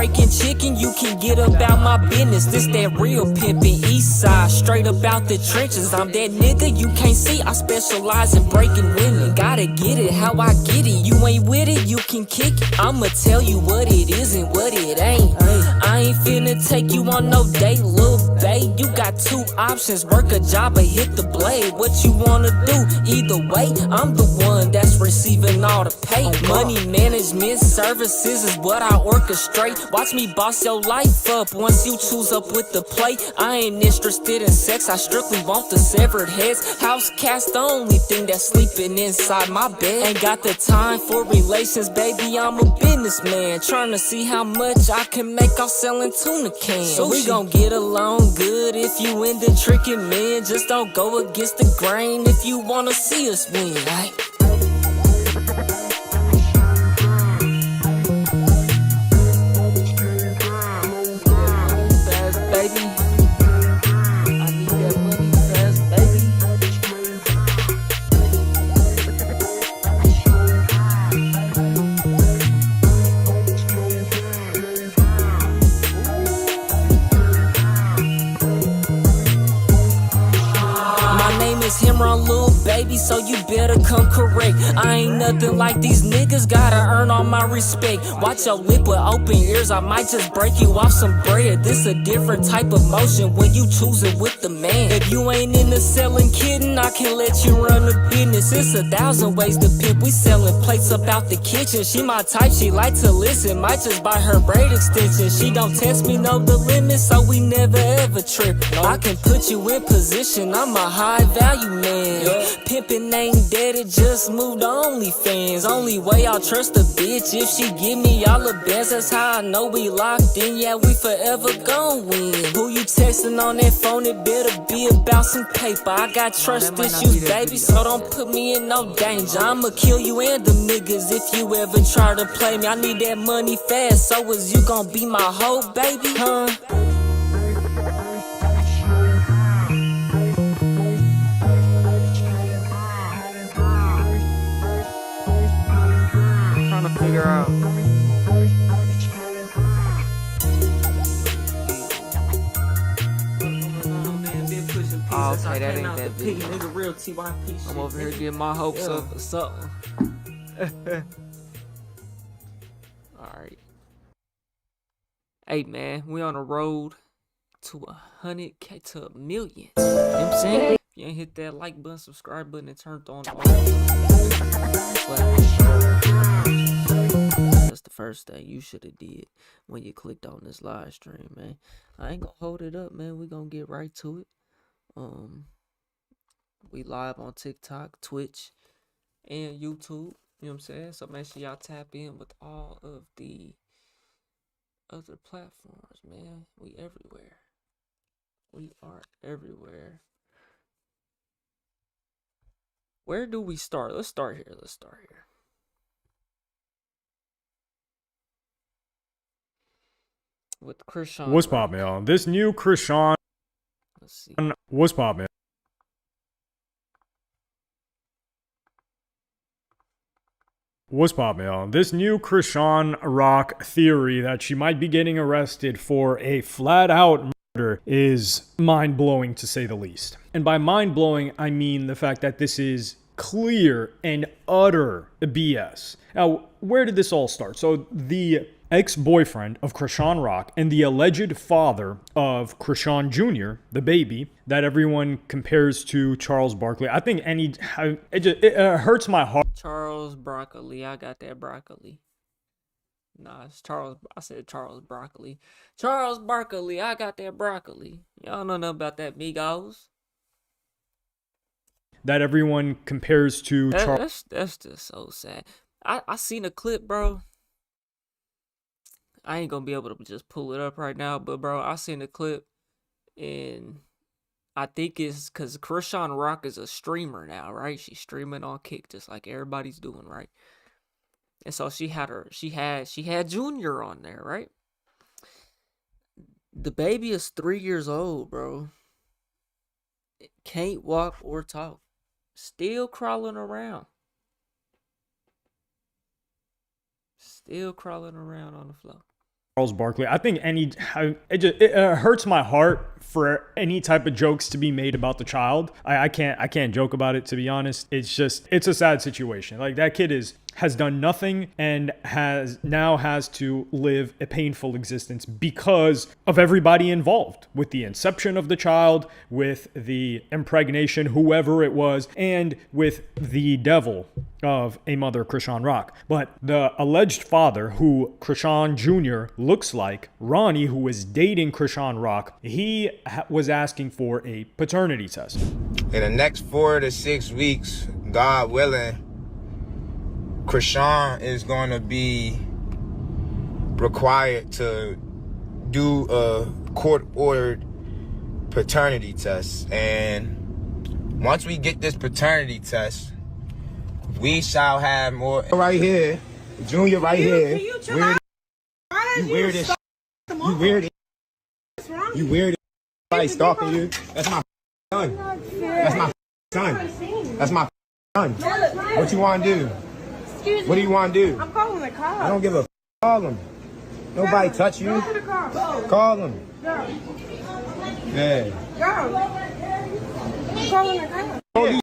breaking chicken, you can get about my business. This that real pimpin' east side, straight about the trenches. I'm that nigga you can't see, I specialize in breaking women. Gotta get it how I get it, you ain't with it, you can kick it. I'ma tell you what it is and what it ain't. I ain't finna take you on no date, little babe. You got two options, work a job or hit the blade. What you wanna do? Either way, I'm the one that's receiving all the pay. Money management services is what I orchestrate. Watch me boss your life up once you choose up with the play. I ain't interested in sex, I strictly want the severed heads. House cat's the only thing that's sleeping inside my bed. Ain't got the time for relations, baby, I'm a businessman. Trying to see how much I can make off selling tuna cans. So we gon' get along good if you into tricking men. Just don't go against the grain if you wanna see us win, right? Run, little baby, so you better come correct. I ain't nothing like these niggas, gotta earn all my respect. Watch your lip with open ears, I might just break you off some bread. This a different type of motion when you choosing with the man. If you ain't into selling kidding, I can let you run the business. It's 1,000 ways to pimp, we selling plates up out the kitchen. She my type, she like to listen, might just buy her braid extension. She don't test me, know the limit, so we never ever trip. I can put you in position, I'm a high value man. Pimpin' ain't dead, it just moved to OnlyFans. Only way I'll trust a bitch if she give me all the bands. That's how I know we locked in, yeah, we forever gon' win. Who you texting on that phone, it better be about some paper. I got trust issues, baby, so don't put me in no danger. I'ma kill you and them niggas if you ever try to play me. I need that money fast, so is you gon' be my hoe, baby, huh? Figure out. Oh, okay, that ain't that big. I'm over here getting my hopes up or something. Alright. Hey man, we on the road to 100K to 1 million. You know what I'm saying? If you ain't hit that like button, subscribe button, and turned on all. That's the first thing you should have did when you clicked on this live stream, man. I ain't gonna hold it up, man. We gonna get right to it. We live on TikTok, Twitch, and YouTube. You know what I'm saying? So make sure y'all tap in with all of the other platforms, man. We everywhere. We are everywhere. Where do we start? Let's start here. With Chrisean. What's poppin', y'all? This new Chrisean. Let's see. What's poppin'? What's poppin', y'all? This new Chrisean Rock theory that she might be getting arrested for a flat-out murder is mind-blowing, to say the least. And by mind-blowing, I mean the fact that this is clear and utter BS. Now, where did this all start? So the ex-boyfriend of Chrisean Rock and the alleged father of Chrisean Jr., the baby, that everyone compares to Charles Barkley. I think it hurts my heart. Charles Broccoli. I got that broccoli. Nah, it's Charles. I said Charles Broccoli. Charles Barkley. I got that broccoli. Y'all know nothing about that, Migos. That everyone compares to Charles. That's just so sad. I seen a clip, bro. I ain't gonna be able to just pull it up right now, but bro, I seen a clip, and I think it's because Chrisean Rock is a streamer now, right? She's streaming on Kick, just like everybody's doing, right? And so she had Junior on there, right? The baby is 3 years old, bro. Can't walk or talk. Still crawling around. Still crawling around on the floor. Charles Barkley. I think it hurts my heart for any type of jokes to be made about the child. I can't joke about it, to be honest. It's a sad situation. Like, that kid has done nothing and has to live a painful existence because of everybody involved, with the inception of the child, with the impregnation, whoever it was, and with the devil of a mother, Chrisean Rock. But the alleged father, who Chrisean Jr. looks like, Ronnie, who is dating Chrisean Rock, he was asking for a paternity test. In the next 4 to 6 weeks, God willing, Chrisean is going to be required to do a court-ordered paternity test. And once we get this paternity test, we shall have more. Right here, Junior right here. You weird as you weird. You weird. Somebody stalking you. That's my son. That's my son. That's my son. What you want to do? What do you want to do? I'm calling the cops. I don't give a f. Call them. Nobody touch you. Call them. Yeah. I'm calling the cops.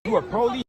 You a police?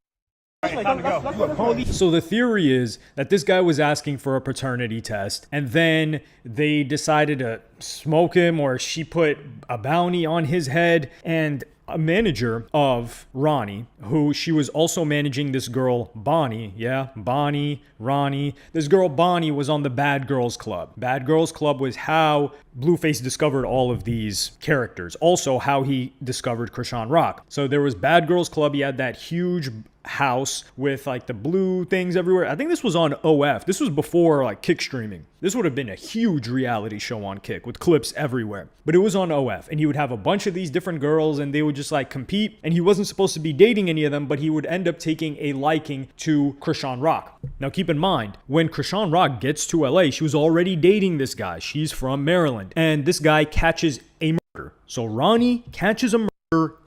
So the theory is that this guy was asking for a paternity test, and then they decided to smoke him, or she put a bounty on his head, and a manager of Ronnie, who she was also managing this girl, Bonnie. Yeah, Bonnie, Ronnie. This girl, Bonnie, was on the Bad Girls Club. Bad Girls Club was how Blueface discovered all of these characters. Also, how he discovered Chrisean Rock. So there was Bad Girls Club. He had that huge house with like the blue things everywhere. I think this was on OF. This was before like Kick streaming. This would have been a huge reality show on Kick with clips everywhere. But it was on OF, and he would have a bunch of these different girls, and they would just like compete, and he wasn't supposed to be dating any of them, but he would end up taking a liking to Chrisean Rock. Now keep in mind, when Chrisean Rock gets to LA, she was already dating this guy. She's from Maryland, and this guy catches a murder. So Ronnie catches a murder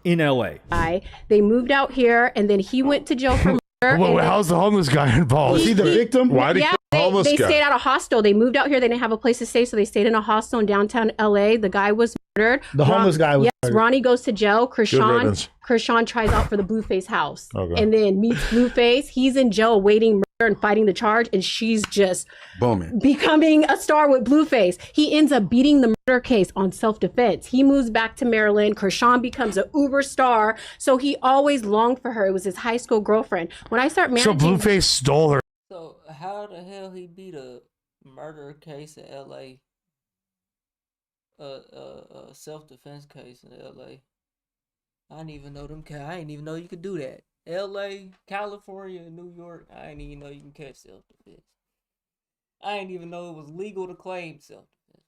in LA. They moved out here, and then he went to jail for murder. Well, how's the homeless guy involved? Was he the victim? Why did he kill the homeless they guy? stayed at a hostel. They moved out here. They didn't have a place to stay, so they stayed in a hostel in downtown LA. The guy was murdered. The homeless guy was murdered. Ronnie goes to jail. Good riddance. Chrisean tries out for the Blueface house, Okay. and then meets Blueface. He's in jail waiting murder and fighting the charge, and she's just Booming. becoming a star with Blueface. He ends up beating the murder case on self-defense. He moves back to Maryland. Chrisean becomes an uber star, so he always longed for her. It was his high school girlfriend. When I start So managing, Blueface stole her. So how the hell he beat a murder case in LA? A self-defense case in LA. I didn't even know I didn't even know you could do that. LA, California, New York. I didn't even know you can catch self-defense. I didn't even know it was legal to claim self-defense.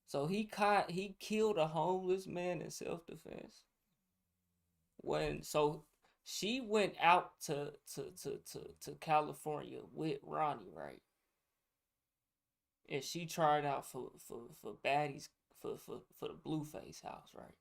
So he killed a homeless man in self-defense. So she went out to California with Ronnie, right? And she tried out for baddies for the Blueface house, right?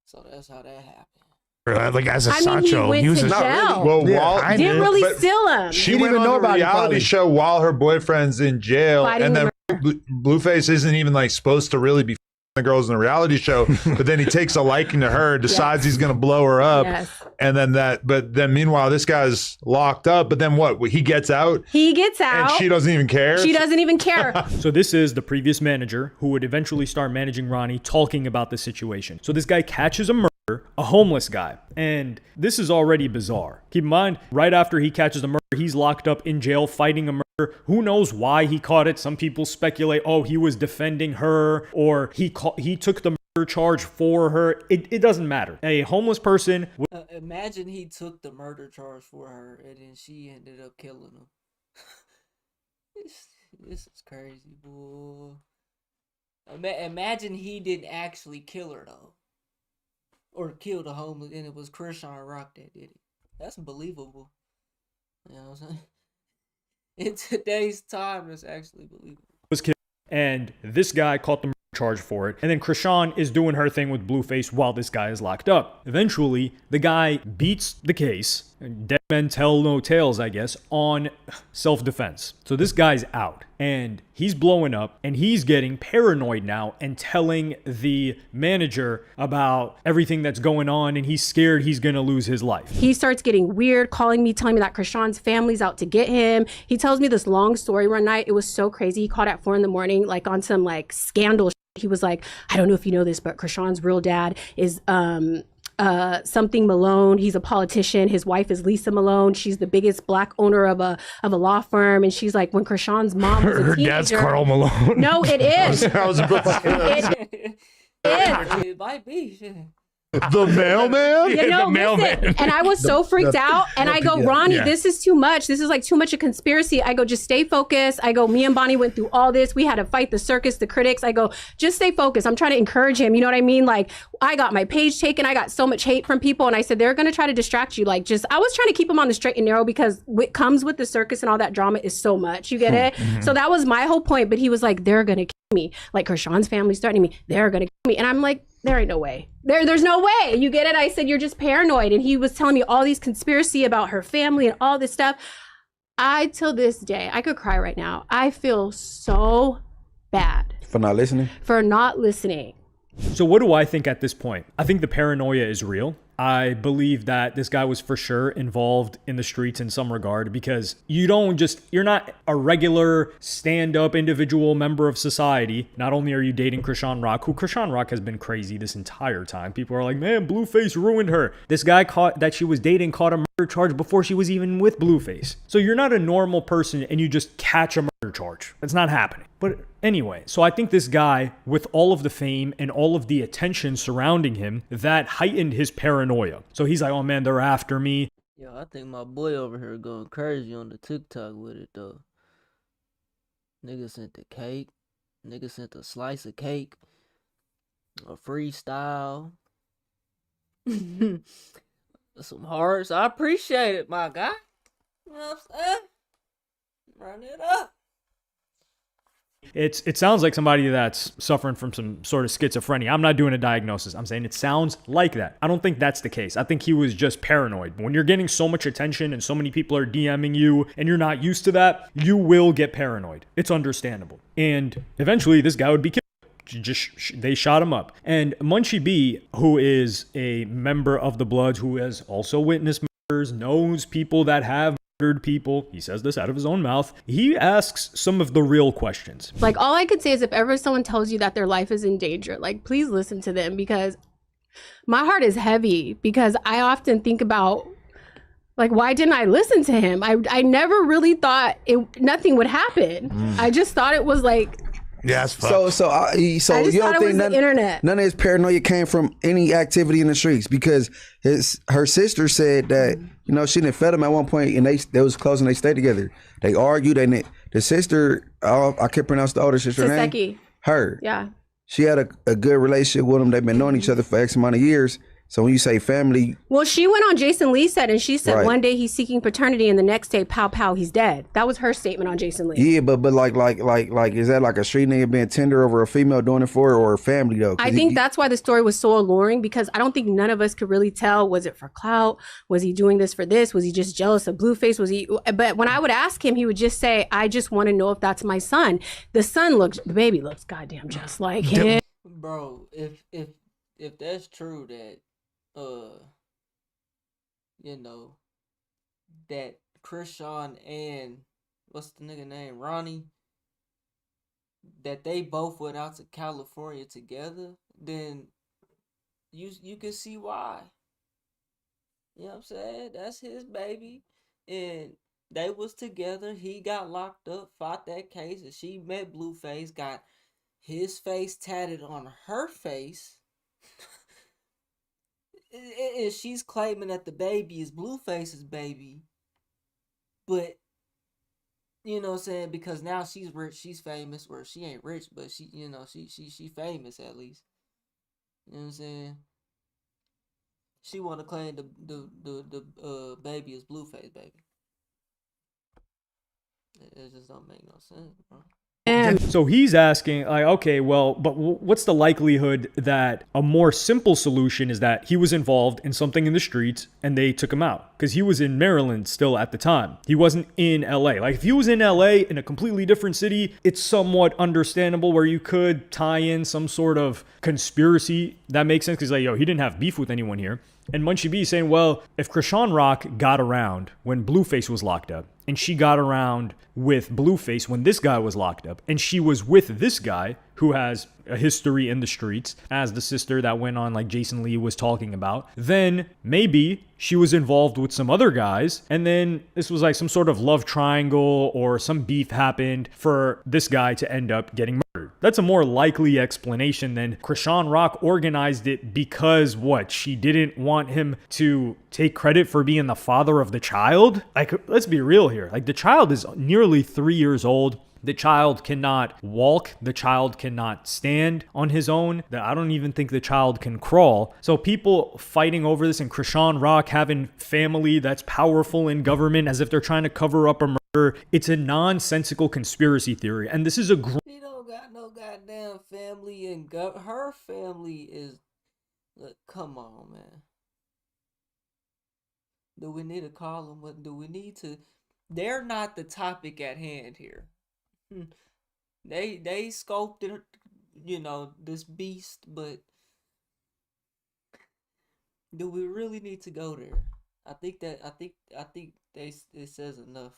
So that's how that happened. Like as a I mean, Sancho, he went to not jail. really. Well, while I didn't did. really but steal him. she didn't went even on know a about it, reality probably. show while her boyfriend's in jail, Fighting and with then Blueface isn't even like supposed to really be the girls in the reality show, but then he takes a liking to her, decides he's going to blow her up, Yes. and then meanwhile this guy's locked up. But then what? He gets out, He gets out. and she doesn't even care. She doesn't even care. So this is the previous manager who would eventually start managing Ronnie, talking about the situation. So this guy catches a murder, a homeless guy. And this is already bizarre. Keep in mind, right after he catches a murder, he's locked up in jail fighting a murder. Who knows why he caught it? Some people speculate, oh, he was defending her, or he took the murder charge for her. It doesn't matter. A homeless person... Imagine he took the murder charge for her, and then she ended up killing him. This is crazy, boy. Imagine he didn't actually kill her, though. Or kill the homeless, and it was Chrisean Rock that did it. That's believable. You know what I'm saying? In today's time, it's actually believable. Was killed, and this guy caught the murder charge for it. And then Chrisean is doing her thing with Blueface while this guy is locked up. Eventually, the guy beats the case, dead men tell no tales, I guess, on self-defense. So this guy's out and he's blowing up and he's getting paranoid now and telling the manager about everything that's going on, and he's scared he's gonna lose his life. He starts getting weird, calling me, telling me that Chrisean's family's out to get him. He tells me this long story one night. It was so crazy. He called at 4 a.m, like on some like scandal. He was like, I don't know if you know this, but Chrisean's real dad is something Malone. He's a politician. His wife is Lisa Malone. She's the biggest black owner of a law firm. And she's like, when Chrisean's mom was a Her teenager, dad's Carl Malone. No, it is. I was about to say that. It is. It might be. Shit. The mailman? You know, The mailman. listen, and I was so freaked out. And I go, Ronnie, Yeah. this is too much. This is like too much a conspiracy. I go, just stay focused. I go, me and Bonnie went through all this. We had to fight the circus, the critics. I go, just stay focused. I'm trying to encourage him. You know what I mean? Like, I got my page taken. I got so much hate from people. And I said, they're going to try to distract you. Like, just, I was trying to keep him on the straight and narrow because what comes with the circus and all that drama is so much. You get it? Mm-hmm. So that was my whole point. But he was like, they're going to kill me. Like, Chrisean's family's threatening me. They're going to kill me. And I'm like, there ain't no way. There's no way. You get it? I said, you're just paranoid. And he was telling me all these conspiracy about her family and all this stuff. Till this day, I could cry right now. I feel so bad For not listening? for not listening. So what do I think at this point? I think the paranoia is real. I believe that this guy was for sure involved in the streets in some regard, because you're not a regular stand-up individual member of society. Not only are you dating Chrisean Rock, who Chrisean Rock has been crazy this entire time. People are like, man, Blueface ruined her. This guy that she was dating caught a murder charge before she was even with Blueface. So you're not a normal person and you just catch a murder charge. That's not happening. But anyway, so I think this guy, with all of the fame and all of the attention surrounding him, that heightened his paranoia. So he's like, oh man, they're after me. Yo, I think my boy over here going crazy on the TikTok with it though. Nigga sent the cake. Nigga sent a slice of cake. A freestyle. Some hearts. I appreciate it, my guy. You know what I'm saying? Run it up. It sounds like somebody that's suffering from some sort of schizophrenia. I'm not doing a diagnosis. I'm saying it sounds like that. I don't think that's the case. I think he was just paranoid. When you're getting so much attention and so many people are DMing you and you're not used to that, you will get paranoid. It's understandable. And eventually this guy would be killed. They shot him up. And Munchie B, who is a member of the Bloods, who has also witnessed murders, knows people that have murdered people, he says this out of his own mouth, he asks some of the real questions. Like, all I could say is if ever someone tells you that their life is in danger, like, please listen to them, because my heart is heavy, because I often think about, like, why didn't I listen to him? I never really thought nothing would happen. I just thought it was like, Yeah, it's fucked. So I you just don't thought it was think the internet. none of his paranoia came from any activity in the streets, because her sister said that she didn't fed him at one point, and they was close and they stayed together. They argued, and the sister, I can't pronounce the older sister name. Saseki. Her. Yeah. She had a good relationship with him. They've been knowing each other for X amount of years. So when you say family, Well, she went on Jason Lee's set and she said Right. one day he's seeking paternity and the next day, pow pow, he's dead. That was her statement on Jason Lee. yeah, but like is that like a street nigga being tender over a female doing it for her, or a family though? 'Cause I think that's why the story was so alluring, because I don't think none of us could really tell, was it for clout? Was he doing this for this? Was he just jealous of Blueface? But when I would ask him, he would just say, I just want to know if that's my son. The baby looks goddamn just like him. Bro, if that's true that that Chrisean and what's the nigga name, Ronnie, that they both went out to California together, then you can see why. You know what I'm saying? That's his baby, and they was together. He got locked up, fought that case, and she met Blueface, got his face tatted on her face. And she's claiming that the baby is Blueface's baby. But, you know what I'm saying? Because now she's rich, she's famous. Or she ain't rich, but she famous at least. You know what I'm saying? She want to claim the baby is Blueface baby. It just don't make no sense, bro. So he's asking, like, okay, well, but what's the likelihood that a more simple solution is that he was involved in something in the streets and they took him out? Because he was in Maryland still at the time. He wasn't in LA. Like, if he was in LA in a completely different city, it's somewhat understandable where you could tie in some sort of conspiracy. That makes sense because, like, yo, he didn't have beef with anyone here. And Munchie B saying, well, if Chrisean Rock got around when Blueface was locked up, and she got around with Blueface when this guy was locked up, and she was with this guy who has a history in the streets as the sister that went on, like Jason Lee was talking about, then maybe she was involved with some other guys, and then this was like some sort of love triangle or some beef happened for this guy to end up getting murdered. That's a more likely explanation than Chrisean Rock organized it because what? She didn't want him to take credit for being the father of the child? Like, let's be real here. Like, the child is nearly 3 years old. The child cannot walk. The child cannot stand on his own. I don't even think the child can crawl. So people fighting over this and Chrisean Rock having family that's powerful in government as if they're trying to cover up a murder. It's a nonsensical conspiracy theory. And this is a He don't got no goddamn family, and her family is. Look, come on, man. Do we need to call them? What do we need to? They're not the topic at hand here. They sculpted, this beast, but do we really need to go there? I think it says enough.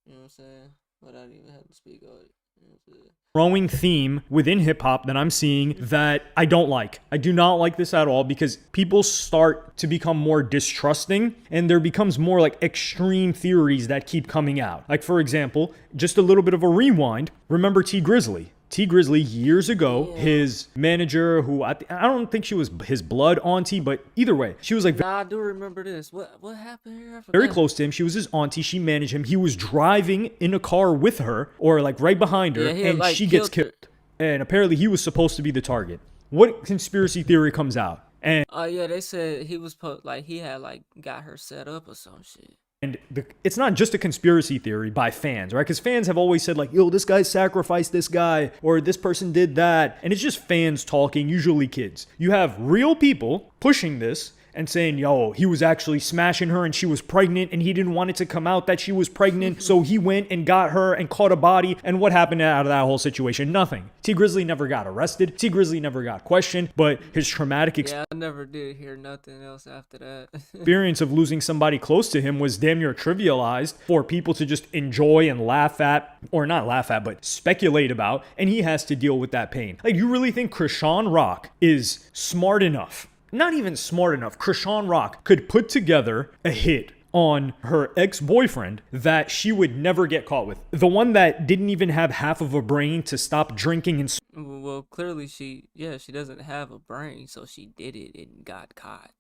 You know what I'm saying? Without even having to speak on it. You know what I'm saying? Growing theme within hip hop that I'm seeing that I don't like. I do not like this at all because people start to become more distrusting and there becomes more like extreme theories that keep coming out. Like, for example, just a little bit of a rewind. Remember T Grizzly? T Grizzly years ago, his manager, who I don't think she was his blood auntie, but either way, she was like I do remember this. What happened here? very close to him. She was his auntie. She managed him. He was driving in a car with her, or like right behind her, and like, she gets killed. And apparently, he was supposed to be the target. What conspiracy theory comes out? And they said he was he had got her set up or some shit. And it's not just a conspiracy theory by fans, right? Because fans have always said, like, yo, this guy sacrificed this guy, or this person did that. And it's just fans talking, usually kids. You have real people pushing this and saying, yo, he was actually smashing her and she was pregnant and he didn't want it to come out that she was pregnant. So he went and got her and caught a body. And what happened out of that whole situation? Nothing. T Grizzly never got arrested. T Grizzly never got questioned. But his traumatic I never did hear nothing else after that. experience of losing somebody close to him was damn near trivialized for people to just enjoy and laugh at, or not laugh at, but speculate about. And he has to deal with that pain. Like, you really think Chrisean Rock is smart enough? Not even smart enough. Chrisean Rock could put together a hit on her ex-boyfriend that she would never get caught with. The one that didn't even have half of a brain to stop drinking and well, clearly she doesn't have a brain, so she did it and got caught.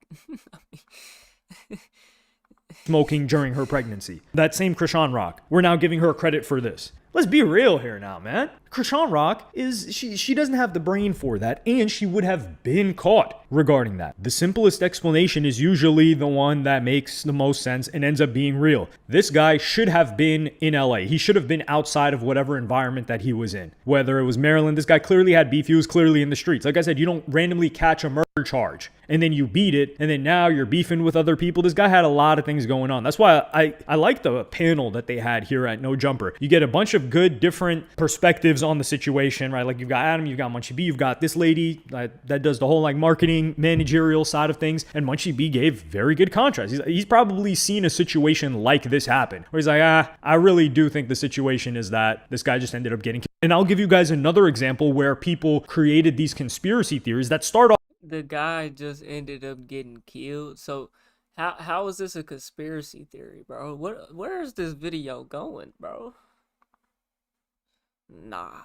smoking during her pregnancy. That same Chrisean Rock. We're now giving her credit for this. Let's be real here now, man. Chrisean Rock she doesn't have the brain for that, and she would have been caught regarding that. The simplest explanation is usually the one that makes the most sense and ends up being real. This guy should have been in LA. He should have been outside of whatever environment that he was in. Whether it was Maryland, this guy clearly had beef. He was clearly in the streets. Like I said, you don't randomly catch a murder charge and then you beat it, and then now you're beefing with other people. This guy had a lot of things going on. That's why I like the panel that they had here at No Jumper. You get a bunch of good different perspectives on the situation, right? Like, you've got Adam, you've got Munchie B, you've got this lady that does the whole like marketing managerial side of things, and Munchie B gave very good contrast. He's probably seen a situation like this happen where he's like, I really do think the situation is that this guy just ended up getting killed. And I'll give you guys another example where people created these conspiracy theories that start off. The guy just ended up getting killed. So how is this a conspiracy theory, bro? Where is this video going, bro? Nah.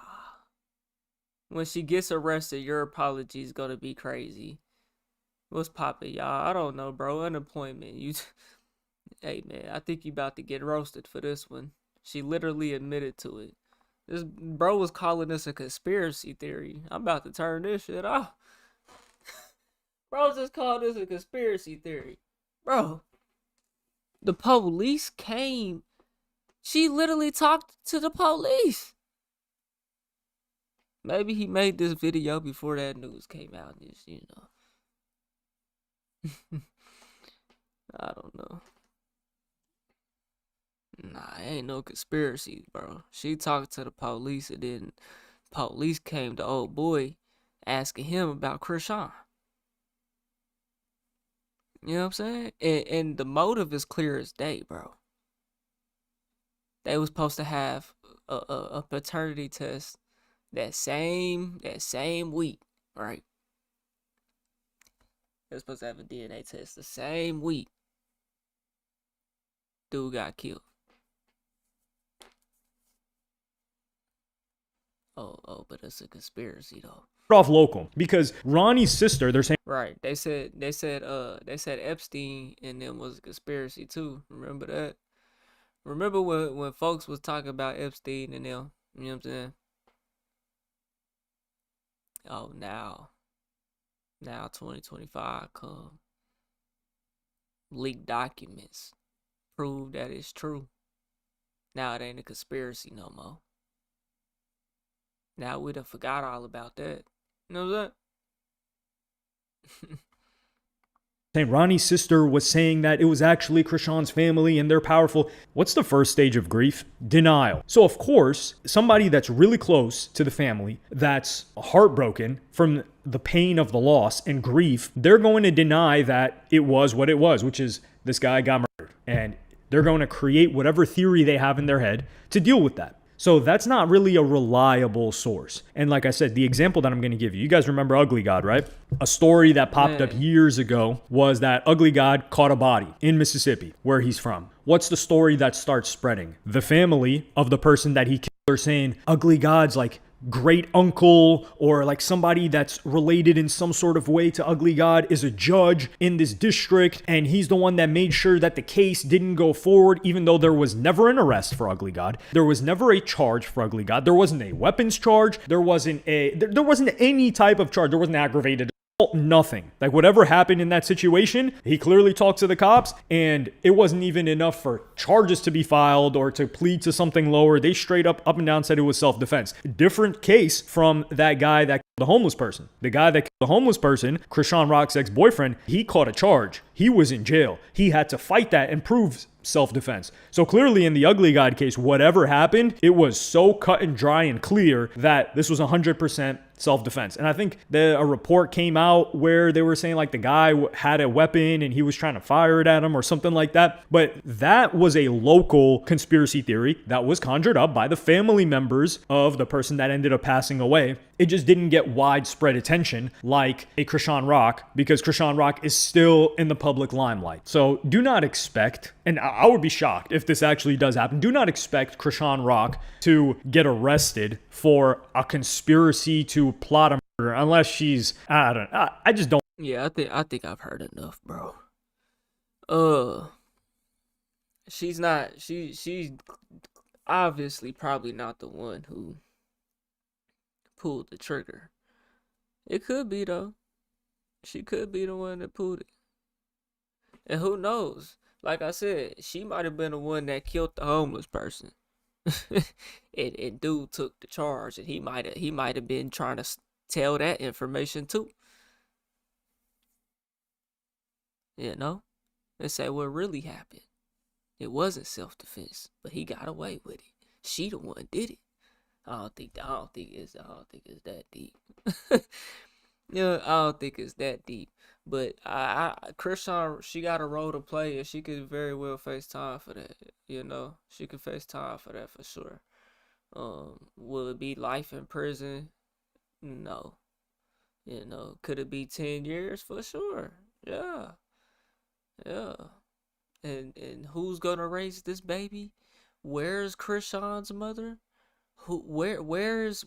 When she gets arrested, your apology is gonna be crazy. What's poppin', y'all? I don't know, bro. Unemployment. Hey, man, I think you about to get roasted for this one. She literally admitted to it. This bro was calling this a conspiracy theory. I'm about to turn this shit off. Bro just called this a conspiracy theory. Bro, the police came. She literally talked to the police. Maybe he made this video before that news came out. Just, I don't know. Nah, ain't no conspiracy, bro. She talked to the police, and then police came to old boy asking him about Chrisean. You know what I'm saying? And the motive is clear as day, bro. They was supposed to have a paternity test that same week, right? They was supposed to have a DNA test the same week. Dude got killed. Oh, but it's a conspiracy though. Off local because Ronnie's sister, they're saying Right. They said Epstein and them was a conspiracy too. Remember that? Remember when folks was talking about Epstein and them? You know what I'm saying? Oh, now 2025 come. Leaked documents prove that it's true. Now it ain't a conspiracy no more. Now we done forgot all about that. You know what I'm saying? Ronnie's sister was saying that it was actually Chrisean's family and they're powerful. What's the first stage of grief? Denial. So of course, somebody that's really close to the family, that's heartbroken from the pain of the loss and grief, they're going to deny that it was what it was, which is this guy got murdered. And they're going to create whatever theory they have in their head to deal with that. So that's not really a reliable source. And like I said, the example that I'm going to give you, you guys remember Ugly God, right? A story that popped up years ago was that Ugly God caught a body in Mississippi, where he's from. What's the story that starts spreading? The family of the person that he killed are saying Ugly God's like great uncle or like somebody that's related in some sort of way to Ugly God is a judge in this district, and he's the one that made sure that the case didn't go forward, even though there was never an arrest for Ugly God. There was never a charge for Ugly God. There wasn't a weapons charge. There wasn't any type of charge. There wasn't aggravated assault, nothing. Like whatever happened in that situation, he clearly talked to the cops, and it wasn't even enough for charges to be filed or to plead to something lower. They straight up and down said it was self-defense. Different case from that guy that killed the homeless person. The guy that killed the homeless person, Chrisean Rock's ex-boyfriend, he caught a charge. He was in jail. He had to fight that and prove self-defense. So clearly in the Ugly God case, whatever happened, it was so cut and dry and clear that this was 100% self-defense. And I think a report came out where they were saying like the guy had a weapon and he was trying to fire it at him or something like that. But that was a local conspiracy theory that was conjured up by the family members of the person that ended up passing away. It just didn't get widespread attention like a Chrisean Rock, because Chrisean Rock is still in the public limelight. So do not expect, and I would be shocked if this actually does happen, do not expect Chrisean Rock to get arrested for a conspiracy to plot a murder unless she's, I just don't. Yeah, I think I've heard enough, bro. She's obviously probably not the one who pulled the trigger. It could be though. She could be the one that pulled it. And who knows? Like I said, she might have been the one that killed the homeless person. and dude took the charge, and he might have been trying to tell that information too. You know? And say what really happened. It wasn't self-defense, but he got away with it. She the one did it. I don't think it's that deep. Yeah, I don't think it's that deep. But Chrisean, she got a role to play, and she could very well face time for that. You know, she could face time for that for sure. Will it be life in prison? No. You know, could it be 10 years? For sure. Yeah. And who's gonna raise this baby? Where's Chrisean's mother? Where's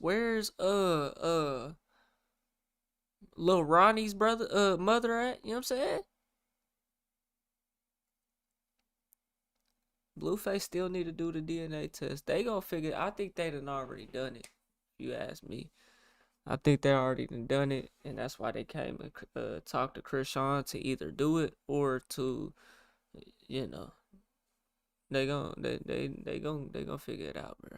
Lil Ronnie's mother at? You know what I'm saying? Blueface still need to do the DNA test. They gonna figure. I think they done already done it. If you ask me, I think they already done it, and that's why they came and talked to Chrisean to either do it or to, you know, they gonna figure it out, bro.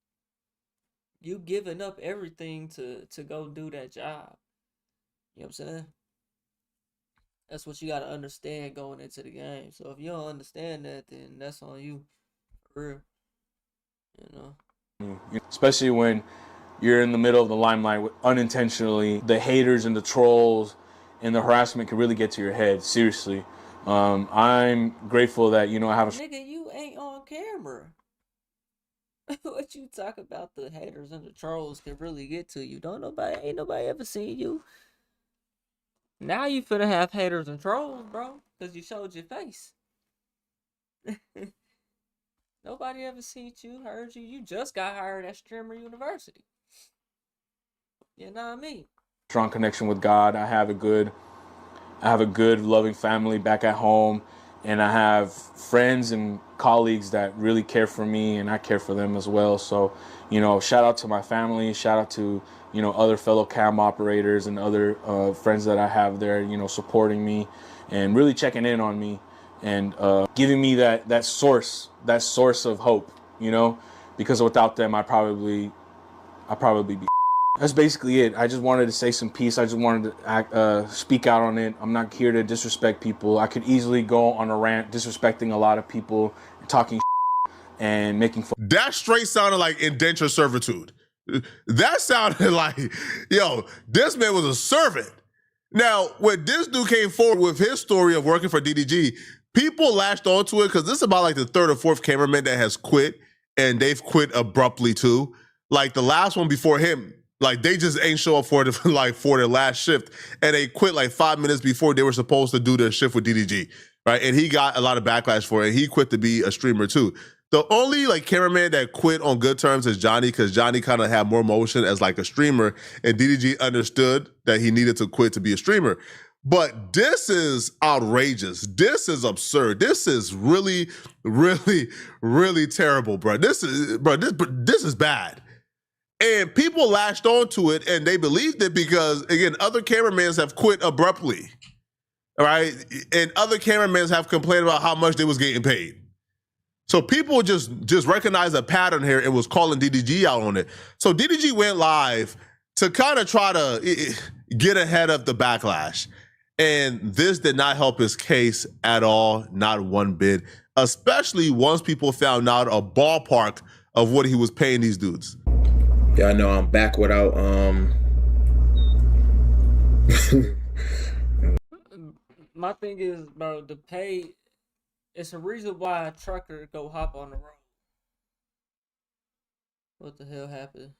You giving up everything to go do that job. You know what I'm saying? That's what you gotta understand going into the game. So if you don't understand that, then that's on you, for real. You know. Especially when you're in the middle of the limelight unintentionally. The haters and the trolls and the harassment can really get to your head. Seriously. I'm grateful that, I have a... Nigga, you ain't on camera. What you talk about, the haters and the trolls can really get to you. Ain't nobody ever seen you. Now you finna have haters and trolls, bro, because you showed your face. Nobody ever seen you, heard you. You just got hired at Streamer University. You know what I mean? Strong connection with God. I have a good, loving family back at home, and I have friends and colleagues that really care for me, and I care for them as well. So, shout out to my family, shout out to, other fellow cam operators and other friends that I have there, supporting me and really checking in on me and giving me that source of hope, because without them, I'd probably be. That's basically it. I just wanted to say some peace. I just wanted to speak out on it. I'm not here to disrespect people. I could easily go on a rant disrespecting a lot of people, talking and making fun. That straight sounded like indentured servitude. That sounded like, yo, this man was a servant. Now, when this dude came forward with his story of working for DDG, people latched onto it because this is about like the third or fourth cameraman that has quit, and they've quit abruptly too. Like the last one before him, like they just ain't show up for their last shift, and they quit like 5 minutes before they were supposed to do their shift with DDG, right? And he got a lot of backlash for it. He quit to be a streamer too. The only like cameraman that quit on good terms is Johnny, because Johnny kind of had more motion as like a streamer, and DDG understood that he needed to quit to be a streamer. But this is outrageous. This is absurd. This is really, really, really terrible, bro. This is bad. And people latched onto it and they believed it because, again, other cameramans have quit abruptly, all right? And other cameramans have complained about how much they was getting paid. So people just recognized a pattern here and was calling DDG out on it. So DDG went live to kind of try to get ahead of the backlash. And this did not help his case at all, not one bit, especially once people found out a ballpark of what he was paying these dudes. Yeah, I know I'm back without My thing is, bro, the pay, it's a reason why a trucker go hop on the road. What the hell happened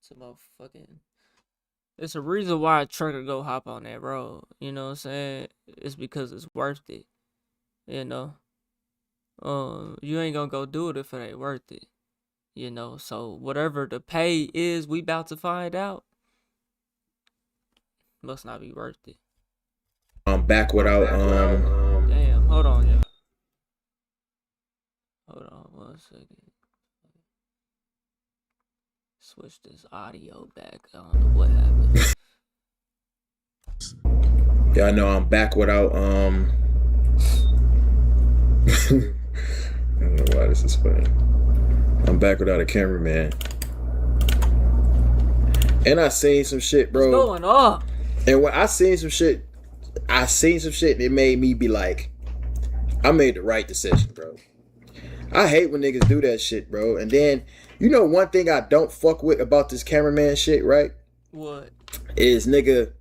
to motherfucking... It's a reason why a trucker go hop on that road. You know what I'm saying? It's because it's worth it. You know? You ain't gonna go do it if it ain't worth it. You know, so whatever the pay is, we about to find out. Must not be worth it. I'm back without Damn, hold on, y'all. Hold on 1 second. Switch this audio back. I don't know what happened. Yeah, I know I'm back without I don't know why this is funny. I'm back without a cameraman. And I seen some shit, bro. What's going on? And when I seen some shit, it made me be like, I made the right decision, bro. I hate when niggas do that shit, bro. And then, you know one thing I don't fuck with about this cameraman shit, right? What? Is niggas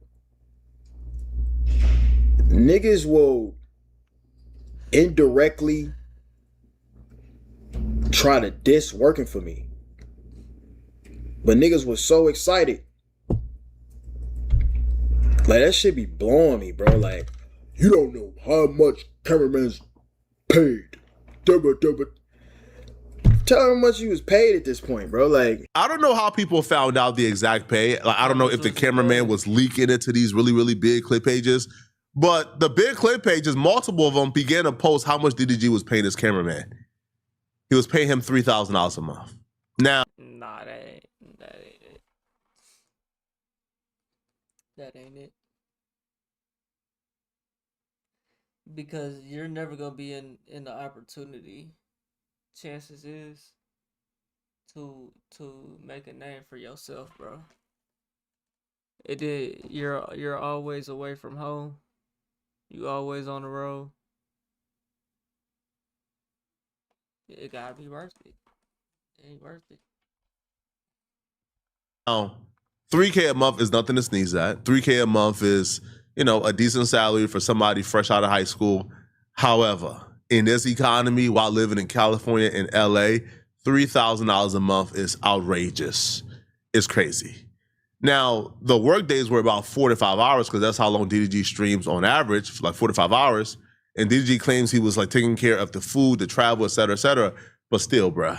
will indirectly try to diss working for me. But niggas was so excited. Like, that shit be blowing me, bro. Like, you don't know how much cameraman's paid. Tell him how much you was paid at this point, bro. Like, I don't know how people found out the exact pay. Like, I don't know if the cameraman was leaking it to these really, really big clip pages. But the big clip pages, multiple of them began to post how much DDG was paying his cameraman. He was paying him $3,000 a month. Now, nah, that ain't it. That ain't it. Because you're never gonna be in the opportunity, chances is, to make a name for yourself, bro. It did. You're always away from home. You always on the road. It gotta be worth it. It ain't worth it. Now, 3K a month is nothing to sneeze at. 3K a month is, a decent salary for somebody fresh out of high school. However, in this economy, while living in California and LA, $3,000 a month is outrageous. It's crazy. Now, the work days were about 4 to 5 hours because that's how long DDG streams on average, like 4 to 5 hours. And DDG claims he was like taking care of the food, the travel, et cetera, et cetera. But still, bruh,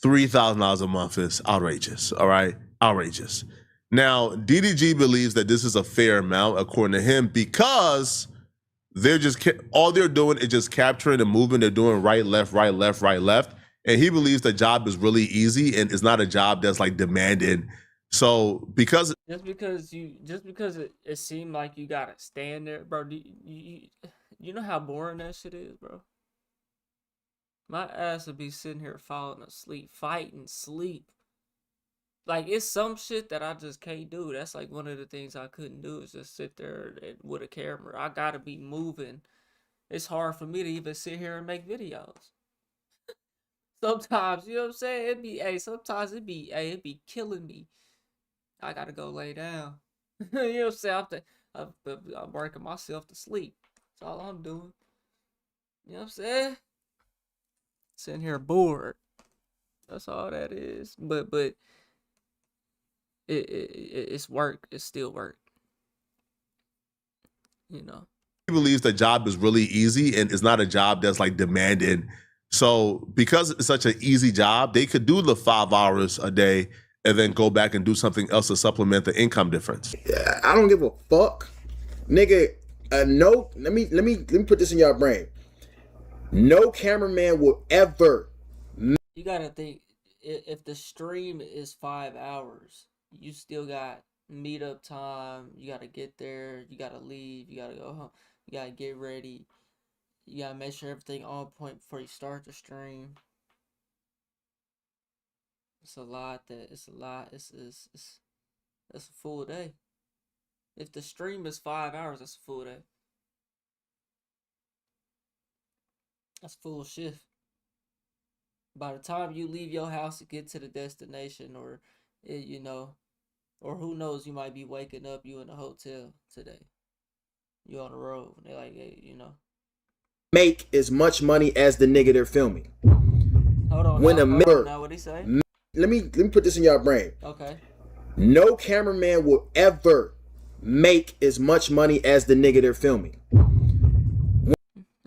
$3,000 a month is outrageous. All right, outrageous. Now, DDG believes that this is a fair amount, according to him, because they're just all they're doing is just capturing the movement. They're doing right, left, right, left, right, left. And he believes the job is really easy and it's not a job that's like demanding. So because it seemed like you gotta stand there, bro. You know how boring that shit is, bro. My ass would be sitting here falling asleep, fighting sleep. Like, it's some shit that I just can't do. That's like one of the things I couldn't do is just sit there with a camera. I gotta be moving. It's hard for me to even sit here and make videos. Sometimes, you know what I'm saying? Sometimes it be killing me. I gotta go lay down. You know what I'm saying? I'm working myself to sleep. That's all I'm doing. You know what I'm saying? Sitting here bored. That's all that is. But it's work. It's still work. You know. He believes the job is really easy and it's not a job that's like demanding. So because it's such an easy job, they could do the 5 hours a day and then go back and do something else to supplement the income difference. I don't give a fuck, nigga. No, let me put this in your brain. No cameraman will ever. You gotta think, if the stream is 5 hours, you still got meetup time. You gotta get there. You gotta leave. You gotta go home. You gotta get ready. You gotta make sure everything on point before you start the stream. It's a lot. It's a full day. If the stream is 5 hours, that's a full day. That's full shift. By the time you leave your house to get to the destination, or who knows, you might be waking up, you in a hotel today. You on the road. They're like, hey, make as much money as the nigga they're filming. Hold on. Now what he say? Let me put this in your brain. Okay. No cameraman will ever make as much money as the nigga they're filming.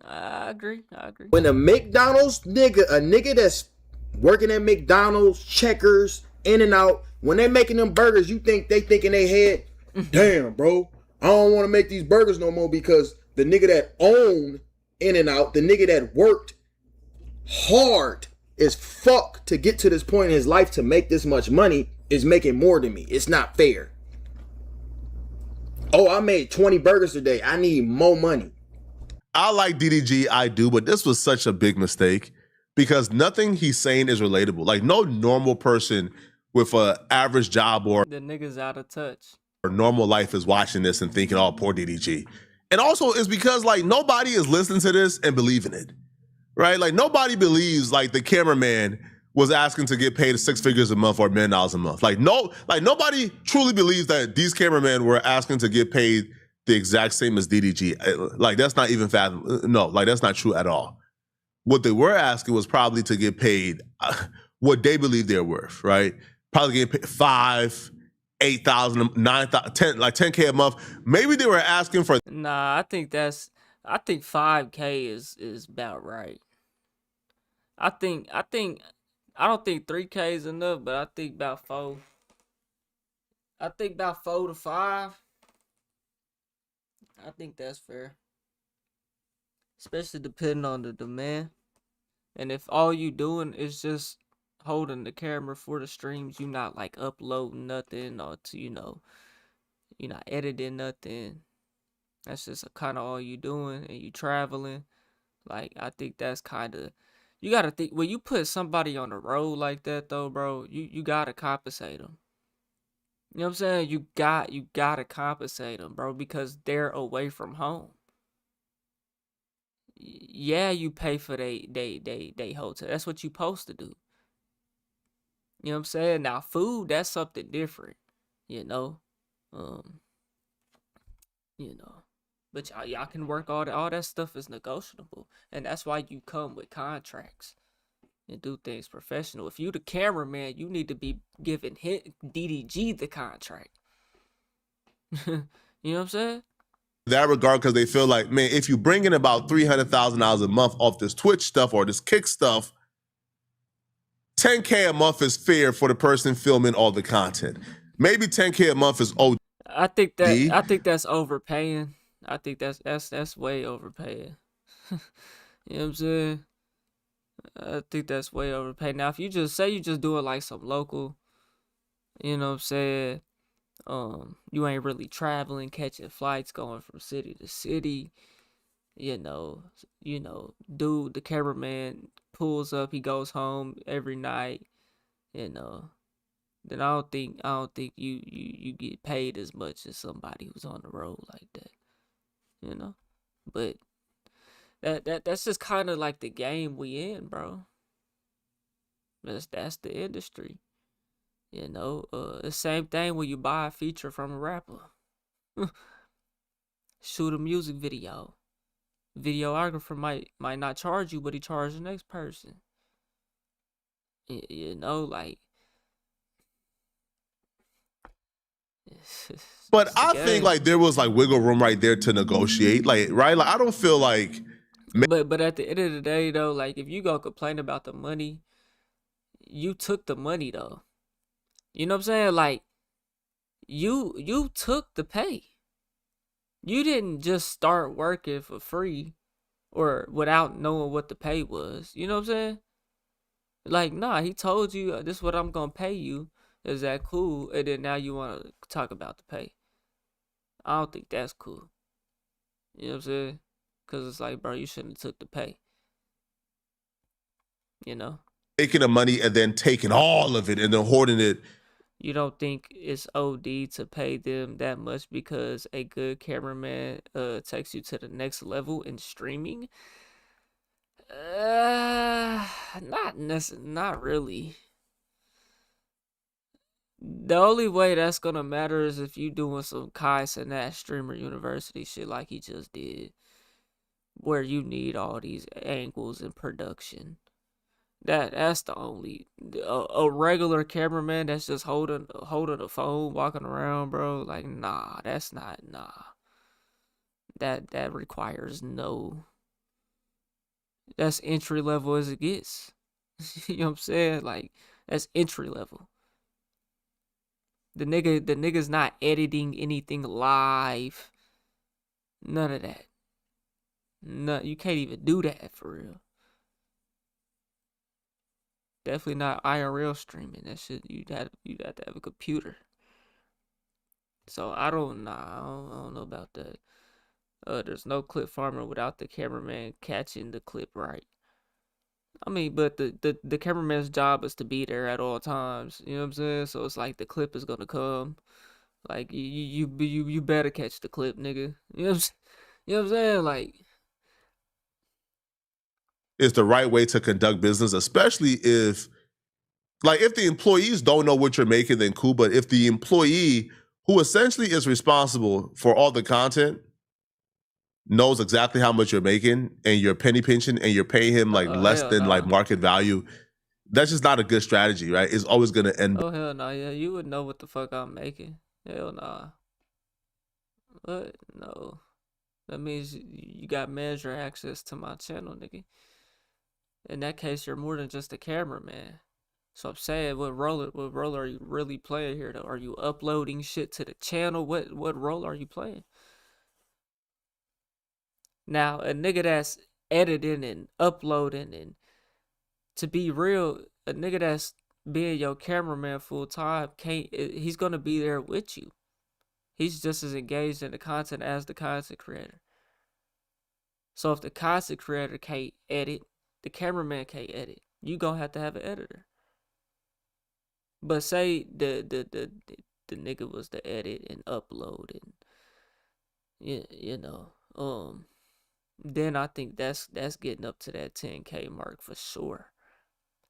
I agree. When a McDonald's nigga, a nigga that's working at McDonald's, Checkers, In-N-Out, when they're making them burgers, you think they think in their head, damn, bro, I don't want to make these burgers no more because the nigga that owned In-N-Out, the nigga that worked hard as fuck to get to this point in his life to make this much money is making more than me. It's not fair. Oh, I made 20 burgers today. I need more money. I like DDG, I do, but this was such a big mistake because nothing he's saying is relatable. Like, no normal person with an average job or the nigga's out of touch or normal life is watching this and thinking, oh, poor DDG. And also it's because like nobody is listening to this and believing it, right? Like nobody believes like the cameraman was asking to get paid 6 figures a month or $1 million a month. Like nobody truly believes that these cameramen were asking to get paid the exact same as DDG. Like that's not even fathom. No, like that's not true at all. What they were asking was probably to get paid what they believe they're worth, right? Probably getting paid 5, 8,000, 9,000, 10, like 10K a month. Maybe they were asking for. Nah, I think 5K is about right. I don't think 3K is enough, but I think about 4. I think about 4 to 5. I think that's fair. Especially depending on the demand. And if all you doing is just holding the camera for the streams, you not like uploading nothing or you're not editing nothing. That's just kind of all you doing and you traveling. Like, I think that's kind of, you gotta think when you put somebody on the road like that though, bro. You gotta compensate them. You know what I'm saying? You gotta compensate them, bro, because they're away from home. Yeah, you pay for they hotel. That's what you supposed to do. You know what I'm saying? Now food, that's something different. You know, um, you know, but y'all can work all that stuff is negotiable, and that's why you come with contracts and do things professional. If you the cameraman, you need to be giving DDG the contract. You know what I'm saying? That regard, because they feel like, man, if you bring in about $300,000 a month off this Twitch stuff or this Kick stuff, $10K a month is fair for the person filming all the content. Maybe $10K a month is OD. I think that's overpaying. I think that's way overpaying. You know what I'm saying? I think that's way overpaying. Now, if you just say you just doing like some local, you know what I'm saying? You ain't really traveling, catching flights, going from city to city. You know, dude, the cameraman pulls up, he goes home every night. You know, then I don't think you get paid as much as somebody who's on the road like that. You know, but that's just kind of like the game we in, bro. That's the industry. You know, the same thing when you buy a feature from a rapper. Shoot a music video. Videographer might not charge you, but he charge the next person. You know, like. But I think like there was like wiggle room right there to negotiate, like right. Like I don't feel like. But at the end of the day, though, like if you go complain about the money, you took the money though. You know what I'm saying? Like you took the pay. You didn't just start working for free or without knowing what the pay was. You know what I'm saying? Like, nah, he told you this is what I'm gonna pay you. Is that cool? And then now you want to talk about the pay. I don't think that's cool. You know what I'm saying? Because it's like, bro, you shouldn't have took the pay. You know? Taking the money and then taking all of it and then hoarding it. You don't think it's OD to pay them that much because a good cameraman takes you to the next level in streaming? Not really. The only way that's gonna matter is if you doing some Kai Cenat streamer university shit like he just did, where you need all these angles and production. That's the only a regular cameraman that's just holding a phone, walking around, bro. Like, nah, that's not nah. That requires no. That's entry level as it gets. You know what I'm saying? Like, that's entry level. The nigga's not editing anything live. None of that. No, you can't even do that for real. Definitely not IRL streaming. That shit you'd have to have a computer. So I don't know about that. There's no clip farmer without the cameraman catching the clip right. I mean, but the cameraman's job is to be there at all times. You know what I'm saying? So it's like the clip is gonna come. Like you better catch the clip, nigga. You know what I'm saying? Like, Is the right way to conduct business, especially if the employees don't know what you're making, then cool. But if the employee who essentially is responsible for all the content knows exactly how much you're making and you're penny pinching and you're paying him like less than like market value, that's just not a good strategy, right? It's always gonna end. Oh hell no, yeah, you would know what the fuck I'm making. Hell nah. What? No. That means you got manager access to my channel, nigga. In that case, you're more than just a cameraman. So I'm saying, what role are you really playing here though? Are you uploading shit to the channel? What role are you playing? Now, a nigga that's editing and uploading, and to be real, a nigga that's being your cameraman full time he's gonna be there with you. He's just as engaged in the content as the content creator. So if the content creator can't edit The cameraman can't edit. You gonna have to have an editor. But say the nigga was to edit and upload and then I think that's getting up to that 10K mark for sure.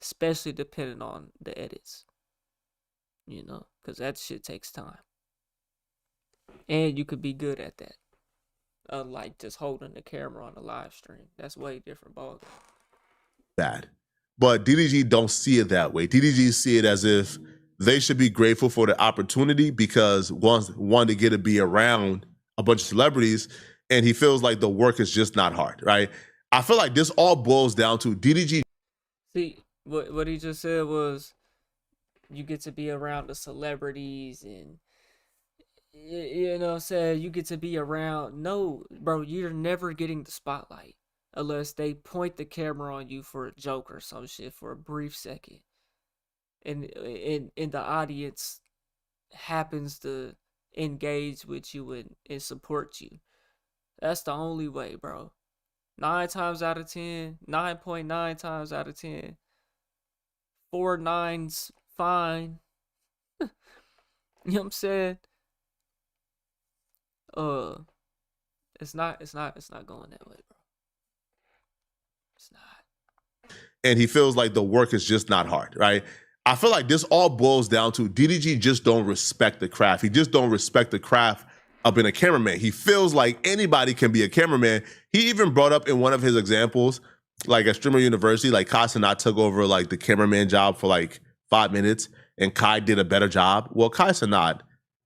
Especially depending on the edits. Because that shit takes time. And you could be good at that. Unlike just holding the camera on a live stream. That's way different ballgame. That. But DDG don't see it that way. DDG see it as if they should be grateful for the opportunity because one to get to be around a bunch of celebrities, and he feels like the work is just not hard, right? I feel like this all boils down to DDG. See, what he just said was you get to be around the celebrities and you know what I'm saying, you get to be around. No, bro, you're never getting the spotlight unless they point the camera on you for a joke or some shit for a brief second. And the audience happens to engage with you and support you. That's the only way, bro. 9 times out of 10, 9.9 times out of 10, 4 nines fine. You know what I'm saying? It's not going that way, bro. It's not. And he feels like the work is just not hard, right? I feel like this all boils down to DDG just don't respect the craft. He just don't respect the craft of being a cameraman. He feels like anybody can be a cameraman. He even brought up in one of his examples, like at Streamer University, like Kai Cenat took over like the cameraman job for like 5 minutes and Kai did a better job. Well, Kai Cenat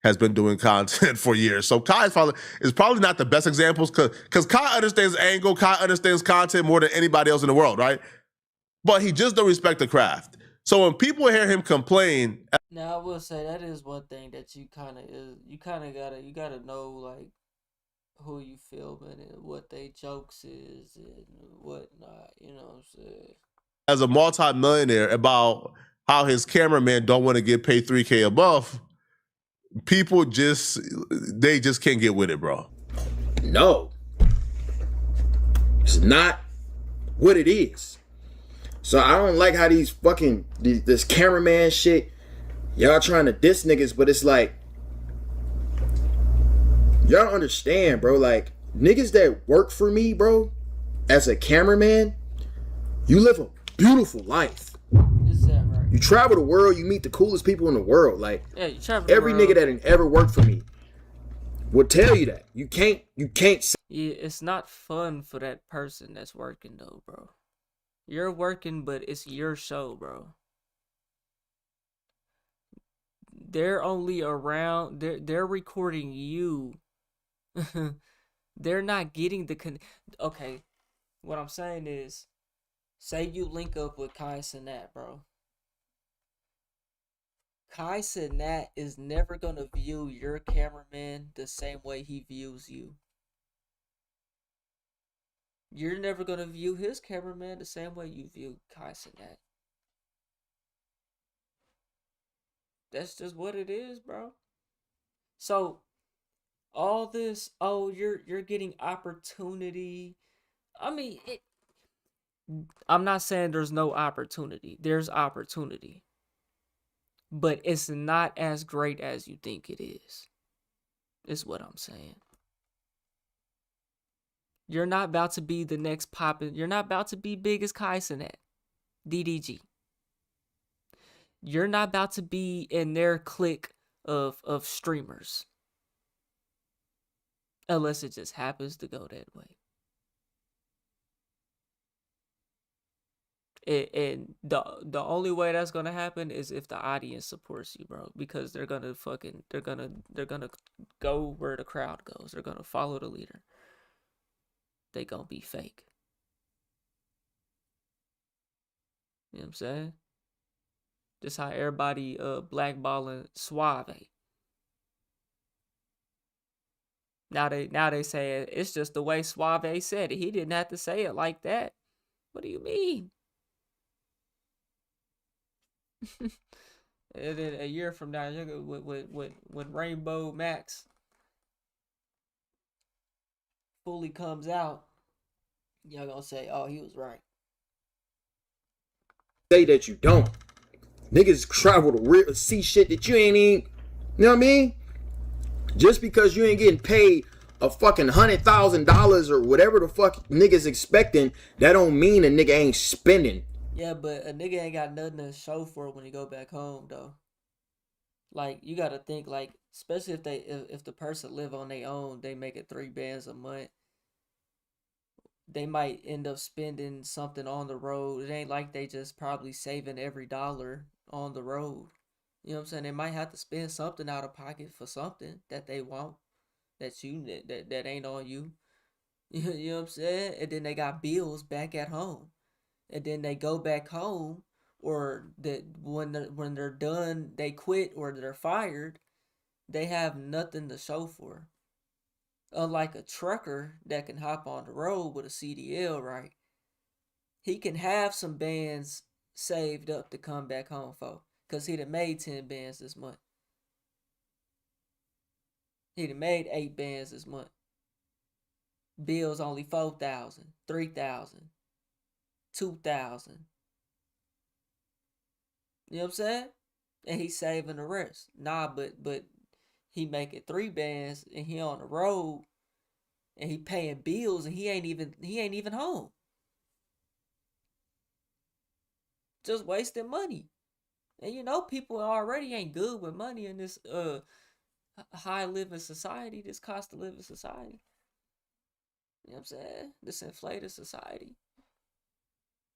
has been doing content for years. So Kai is probably not the best examples because Kai understands angle, Kai understands content more than anybody else in the world, right? But he just don't respect the craft. So when people hear him complain, now I will say that is one thing that you gotta know like who you filming and what they jokes is and whatnot. You know what I'm saying? As a multi-millionaire, about how his cameraman don't want to get paid $3K above, people just can't get with it, bro. No, it's not what it is. So I don't like how this cameraman shit, y'all trying to diss niggas, but it's like, y'all understand, bro, like, niggas that work for me, bro, as a cameraman, you live a beautiful life. Is that right? You travel the world, you meet the coolest people in the world. Like, yeah, you travel every nigga that ain't ever worked for me will tell you that. You can't Yeah, it's not fun for that person that's working though, bro. You're working, but it's your show, bro. They're only around. They're recording you. They're not getting the Okay, what I'm saying is, say you link up with Kai Cenat, bro. Kai Cenat is never gonna view your cameraman the same way he views you. You're never gonna view his cameraman the same way you view Kai Cenat. That's just what it is, bro. So all this, you're getting opportunity. I mean, I'm not saying there's no opportunity. There's opportunity. But it's not as great as you think it is. Is what I'm saying. You're not about to be the next poppin'. You're not about to be big as Kai Cenat, DDG. You're not about to be in their clique of streamers. Unless it just happens to go that way. And the only way that's gonna happen is if the audience supports you, bro. Because they're gonna go where the crowd goes. They're gonna follow the leader. They gonna be fake. You know what I'm saying? Just how everybody blackballing Suave. Now they say it's just the way Suave said it. He didn't have to say it like that. What do you mean? And then a year from now, when Rainbow Max fully comes out, y'all gonna say, "Oh, he was right." say that you don't. Niggas travel to see shit that you ain't even, you know what I mean? Just because you ain't getting paid a fucking $100,000 or whatever the fuck niggas expecting, that don't mean a nigga ain't spending. Yeah, but a nigga ain't got nothing to show for it when he go back home though. Like you gotta think like, especially if the person live on their own, they make it $3 a month. They might end up spending something on the road. It ain't like they just probably saving every dollar on the road. You know what I'm saying? They might have to spend something out of pocket for something that they want, that ain't on you. You know what I'm saying? And then they got bills back at home. And then they go back home, or that when they're done, they quit or they're fired, they have nothing to show for. Unlike a trucker that can hop on the road with a CDL, right? He can have some bands saved up to come back home for, because he'd have made 10 bands this month. He'd have made 8 bands this month. Bills only 4,000, 3,000, 2,000. You know what I'm saying? And he's saving the rest. Nah, but he making 3 bands and he on the road and he paying bills and he ain't even home. Just wasting money. And you know people already ain't good with money in this high living society, this cost of living society. You know what I'm saying? This inflated society.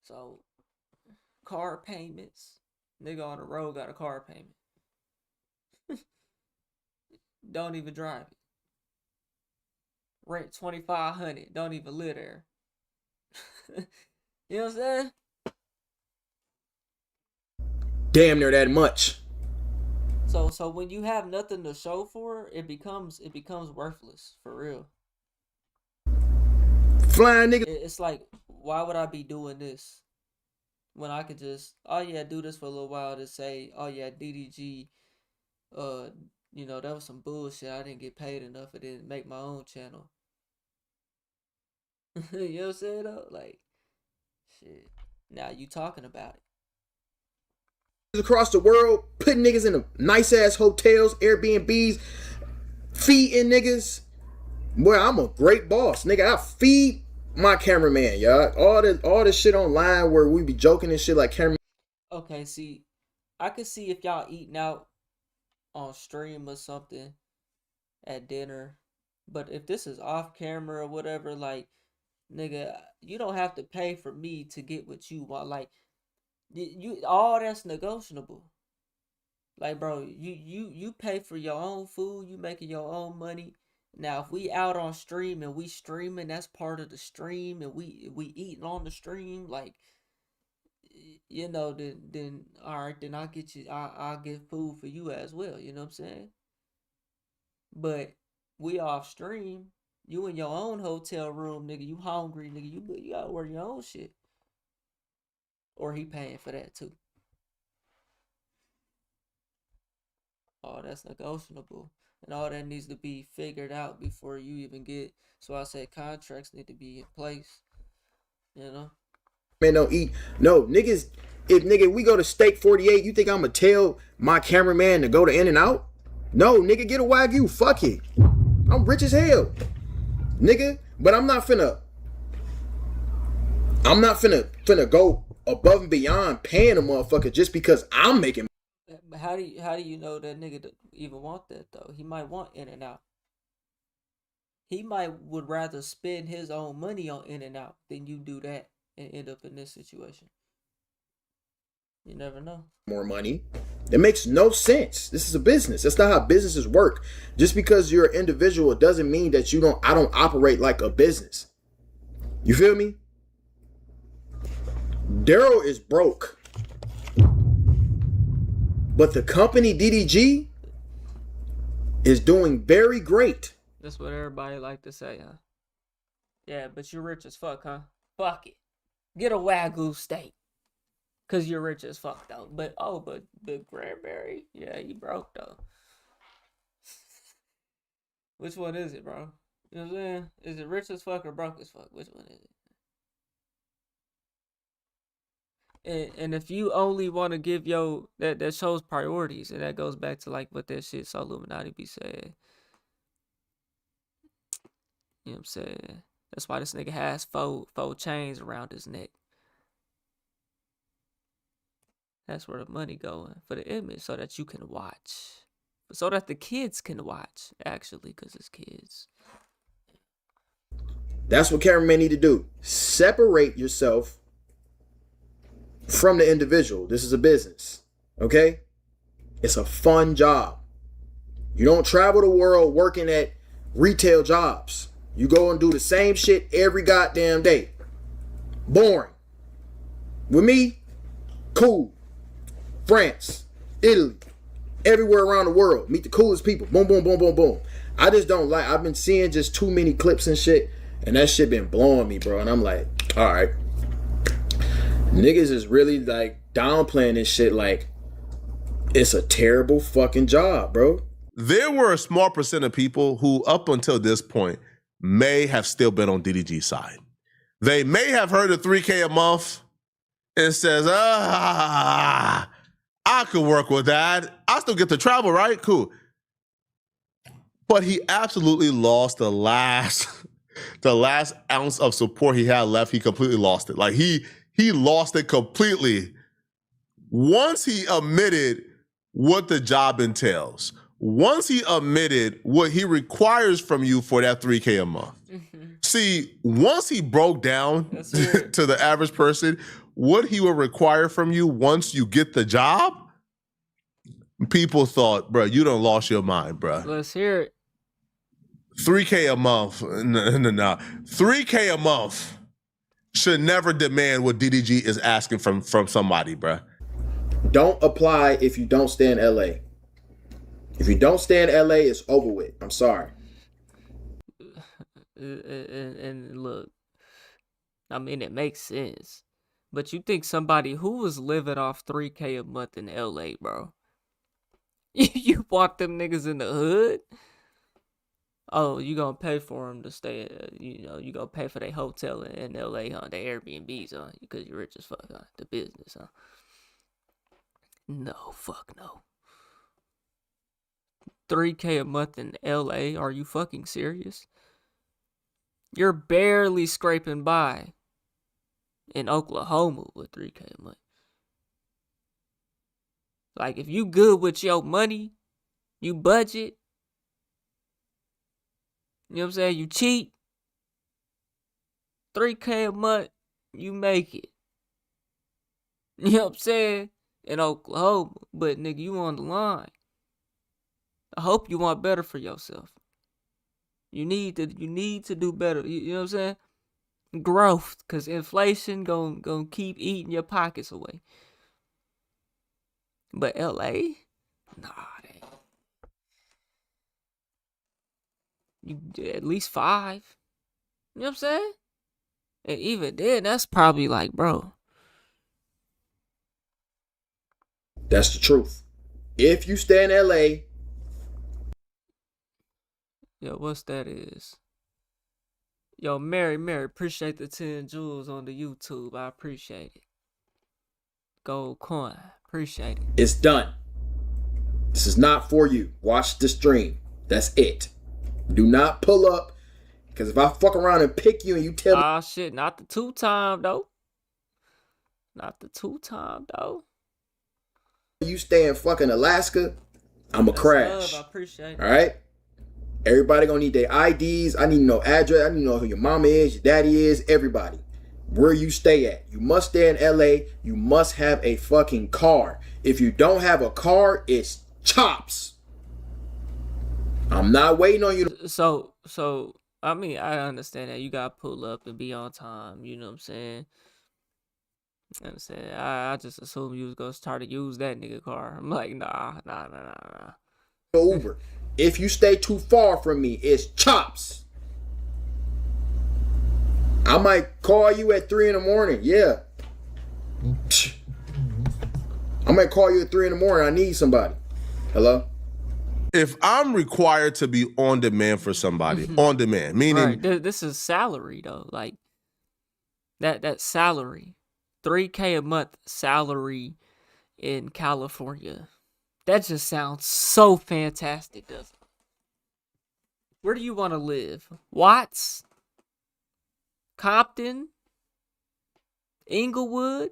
So car payments. Nigga on the road got a car payment. Don't even drive it. Rent $2,500. Don't even live there. You know what I'm saying? Damn near that much. So when you have nothing to show for, it becomes worthless for real. Flying nigga. It's like, why would I be doing this when I could just, oh yeah, do this for a little while to say, oh yeah, DDG, you know, that was some bullshit. I didn't get paid enough. I didn't make my own channel. You know what I'm saying though? Like, shit. Now you talking about it. Across the world, putting niggas in nice ass hotels, Airbnbs, feeding niggas. Boy, I'm a great boss, nigga. I feed my cameraman, y'all. All this shit online where we be joking and shit like camera. Okay, see, I could see if y'all eating out on stream or something at dinner, but if this is off camera or whatever, like, nigga, you don't have to pay for me to get what you want. Like, you all that's negotiable. Like, bro, you pay for your own food, you making your own money. Now, if we out on stream and we streaming, that's part of the stream, and we eating on the stream, like, you know, then all right, then I'll get you, I'll get food for you as well. You know what I'm saying? But we off stream, you in your own hotel room, nigga. You hungry, nigga. You gotta work your own shit, or he paying for that too. All that's negotiable, and all that needs to be figured out before you even get. So I said contracts need to be in place. You know. Man, don't eat. No, niggas. If nigga we go to Steak 48, you think I'ma tell my cameraman to go to In-N-Out? No, nigga, get a Wagyu. Fuck it. I'm rich as hell, nigga. But I'm not finna go above and beyond paying a motherfucker just because I'm making. But how do you know that nigga even want that though? He might want In-N-Out. He would rather spend his own money on In-N-Out than you do that and end up in this situation. You never know. More money. It makes no sense. This is a business. That's not how businesses work. Just because you're an individual, it doesn't mean that I don't operate like a business. You feel me? Daryl is broke. But the company DDG is doing very great. That's what everybody like to say, huh? Yeah, but you're rich as fuck, huh? Fuck it. Get a Wagyu steak. Cause you're rich as fuck though. But Granberry, yeah, you broke though. Which one is it, bro? You know what I'm saying? Is it rich as fuck or broke as fuck? Which one is it? And if you only want to give that shows priorities, and that goes back to like what that shit so Illuminati be saying. You know what I'm saying? That's why this nigga has four chains around his neck. That's where the money going, for the image, so that you can watch, so that the kids can watch, actually, because it's kids. That's what cameramen need to do. Separate yourself from the individual. This is a business, okay? It's a fun job. You don't travel the world working at retail jobs. You go and do the same shit every goddamn day. Boring. With me, cool. France, Italy, everywhere around the world. Meet the coolest people. Boom, boom, boom, boom, boom. I just don't like, I've been seeing just too many clips and shit, and that shit been blowing me, bro. And I'm like, all right. Niggas is really like downplaying this shit like it's a terrible fucking job, bro. There were a small percent of people who, up until this point, may have still been on DDG's side. They may have heard of $3K a month and says, I could work with that. I still get to travel, right? Cool. But he absolutely lost the last ounce of support he had left. He completely lost it. Like he lost it completely once he admitted what the job entails. Once he admitted what he requires from you for that $3K a month. Mm-hmm. See, once he broke down to the average person what he would require from you once you get the job, people thought, bro, you done lost your mind, bro. Let's hear it. $3K a month. No. $3K a month should never demand what DDG is asking from somebody, bro. Don't apply if you don't stay in LA. If you don't stay in LA, it's over with. I'm sorry. And look, I mean, it makes sense. But you think somebody who was living off $3K a month in LA, bro? You want them niggas in the hood? Oh, you gonna pay for them to stay, you gonna pay for their hotel in LA, huh? The Airbnbs, huh? Because you're rich as fuck, huh? The business, huh? No, fuck no. $3K a month in LA? Are you fucking serious? You're barely scraping by in Oklahoma with $3K a month. Like, if you good with your money, you budget, you know what I'm saying, you cheat, $3K a month, you make it. You know what I'm saying? In Oklahoma. But, nigga, you on the line. I hope you want better for yourself. You need to do better. You know what I'm saying? Growth, because inflation gonna keep eating your pockets away. But LA? Nah, you at least 5. You know what I'm saying? And even then, that's probably like, bro. That's the truth. If you stay in LA. Yo, what's that is? Yo, Mary, appreciate the 10 jewels on the YouTube. I appreciate it. Gold coin. Appreciate it. It's done. This is not for you. Watch the stream. That's it. Do not pull up. Because if I fuck around and pick you and you tell me. Ah, shit. Not the 2-time, though. Not the 2-time, though. You stay in fucking Alaska, I'ma crash. Love, I appreciate it. All right? Everybody gonna need their IDs. I need to know address. I need to know who your mama is, your daddy is, everybody. Where you stay at. You must stay in LA. You must have a fucking car. If you don't have a car, it's chops. I'm not waiting on you to... So, I mean, I understand that. You gotta pull up and be on time. You know what I'm saying? I understand. I just assumed you was gonna start to use that nigga car. I'm like, nah. Uber. If you stay too far from me, it's chops. I might call you at 3 a.m. Yeah. I might call you at 3 a.m. I need somebody. Hello? If I'm required to be on demand for somebody, on demand, meaning... Right. This is salary, though. Like, that salary. $3K a month salary in California. That just sounds so fantastic, doesn't it? Where do you want to live? Watts? Compton? Inglewood?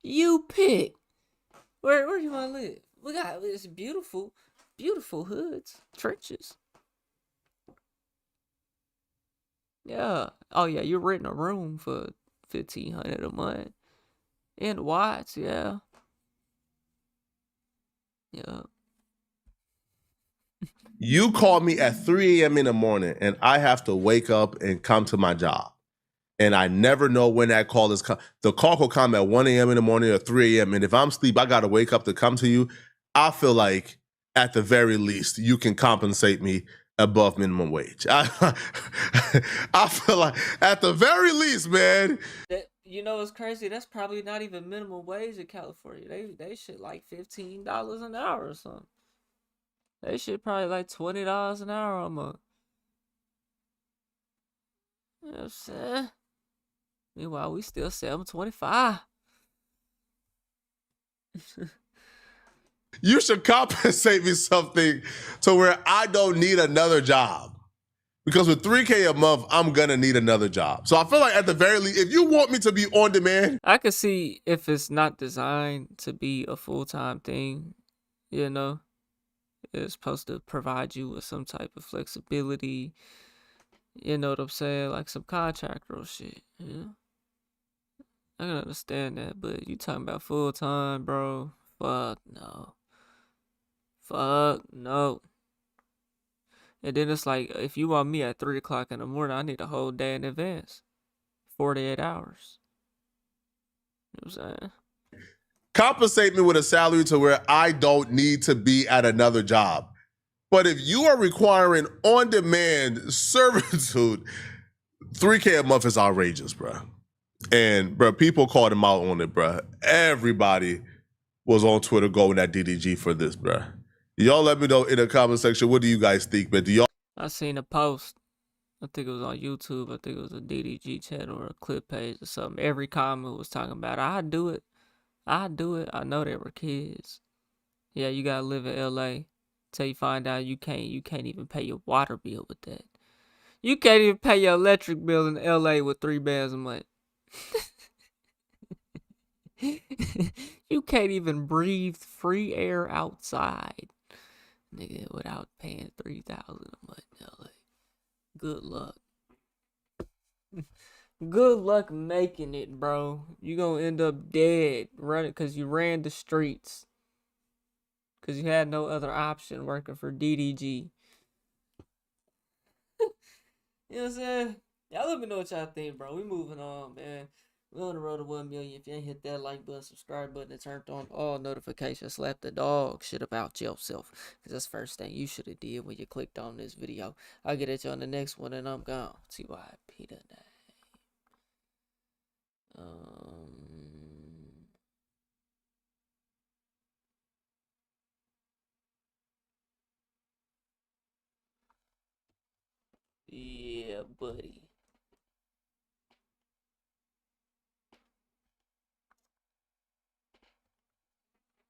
You pick. Where do you want to live? We got this beautiful hoods, trenches. Yeah. Oh yeah, you're renting a room for $1,500 a month. In Watts, yeah. Yeah. You call me at 3 a.m. in the morning and I have to wake up and come to my job. And I never know when that call is coming. The call will come at 1 a.m. in the morning or 3 a.m. And if I'm asleep, I got to wake up to come to you. I feel like at the very least, you can compensate me above minimum wage. I feel like at the very least, man. You know what's crazy? That's probably not even minimum wage in California. They should like $15 an hour or something. They should probably like $20 an hour a month. You know what I'm saying? Meanwhile, we still $7.25. You should compensate me something to where I don't need another job. Because with $3K a month, I'm going to need another job. So I feel like at the very least, if you want me to be on demand. I could see if it's not designed to be a full-time thing, you know. It's supposed to provide you with some type of flexibility. You know what I'm saying? Like some contractor shit, you know? I can understand that, but you talking about full-time, bro. Fuck no. Fuck no. And then it's like, if you want me at 3 o'clock in the morning, I need a whole day in advance. 48 hours. You know what I'm saying? Compensate me with a salary to where I don't need to be at another job. But if you are requiring on-demand servitude, $3K a month is outrageous, bro. And, bro, people called him out on it, bro. Everybody was on Twitter going at DDG for this, bro. Y'all let me know in the comment section, what do you guys think, man? I seen a post. I think it was on YouTube. I think it was a DDG channel or a clip page or something. Every comment was talking about, I'd do it. I'd do it. I know they were kids. Yeah, you gotta live in LA till you find out you can't even pay your water bill with that. You can't even pay your electric bill in LA with $3 a month. You can't even breathe free air outside, nigga, without paying $3,000 a month in LA. Good luck. Good luck making it, bro. You gonna end up dead running because you ran the streets. Because you had no other option working for DDG. You know what I'm saying? Y'all let me know what y'all think, bro. We moving on, man. We on the road to 1 million. If you ain't hit that like button, subscribe button, and turned on all notifications, slap the dog shit about yourself. Because that's the first thing you should have did when you clicked on this video. I'll get at you on the next one, and I'm gone. TYP tonight. Yeah, buddy.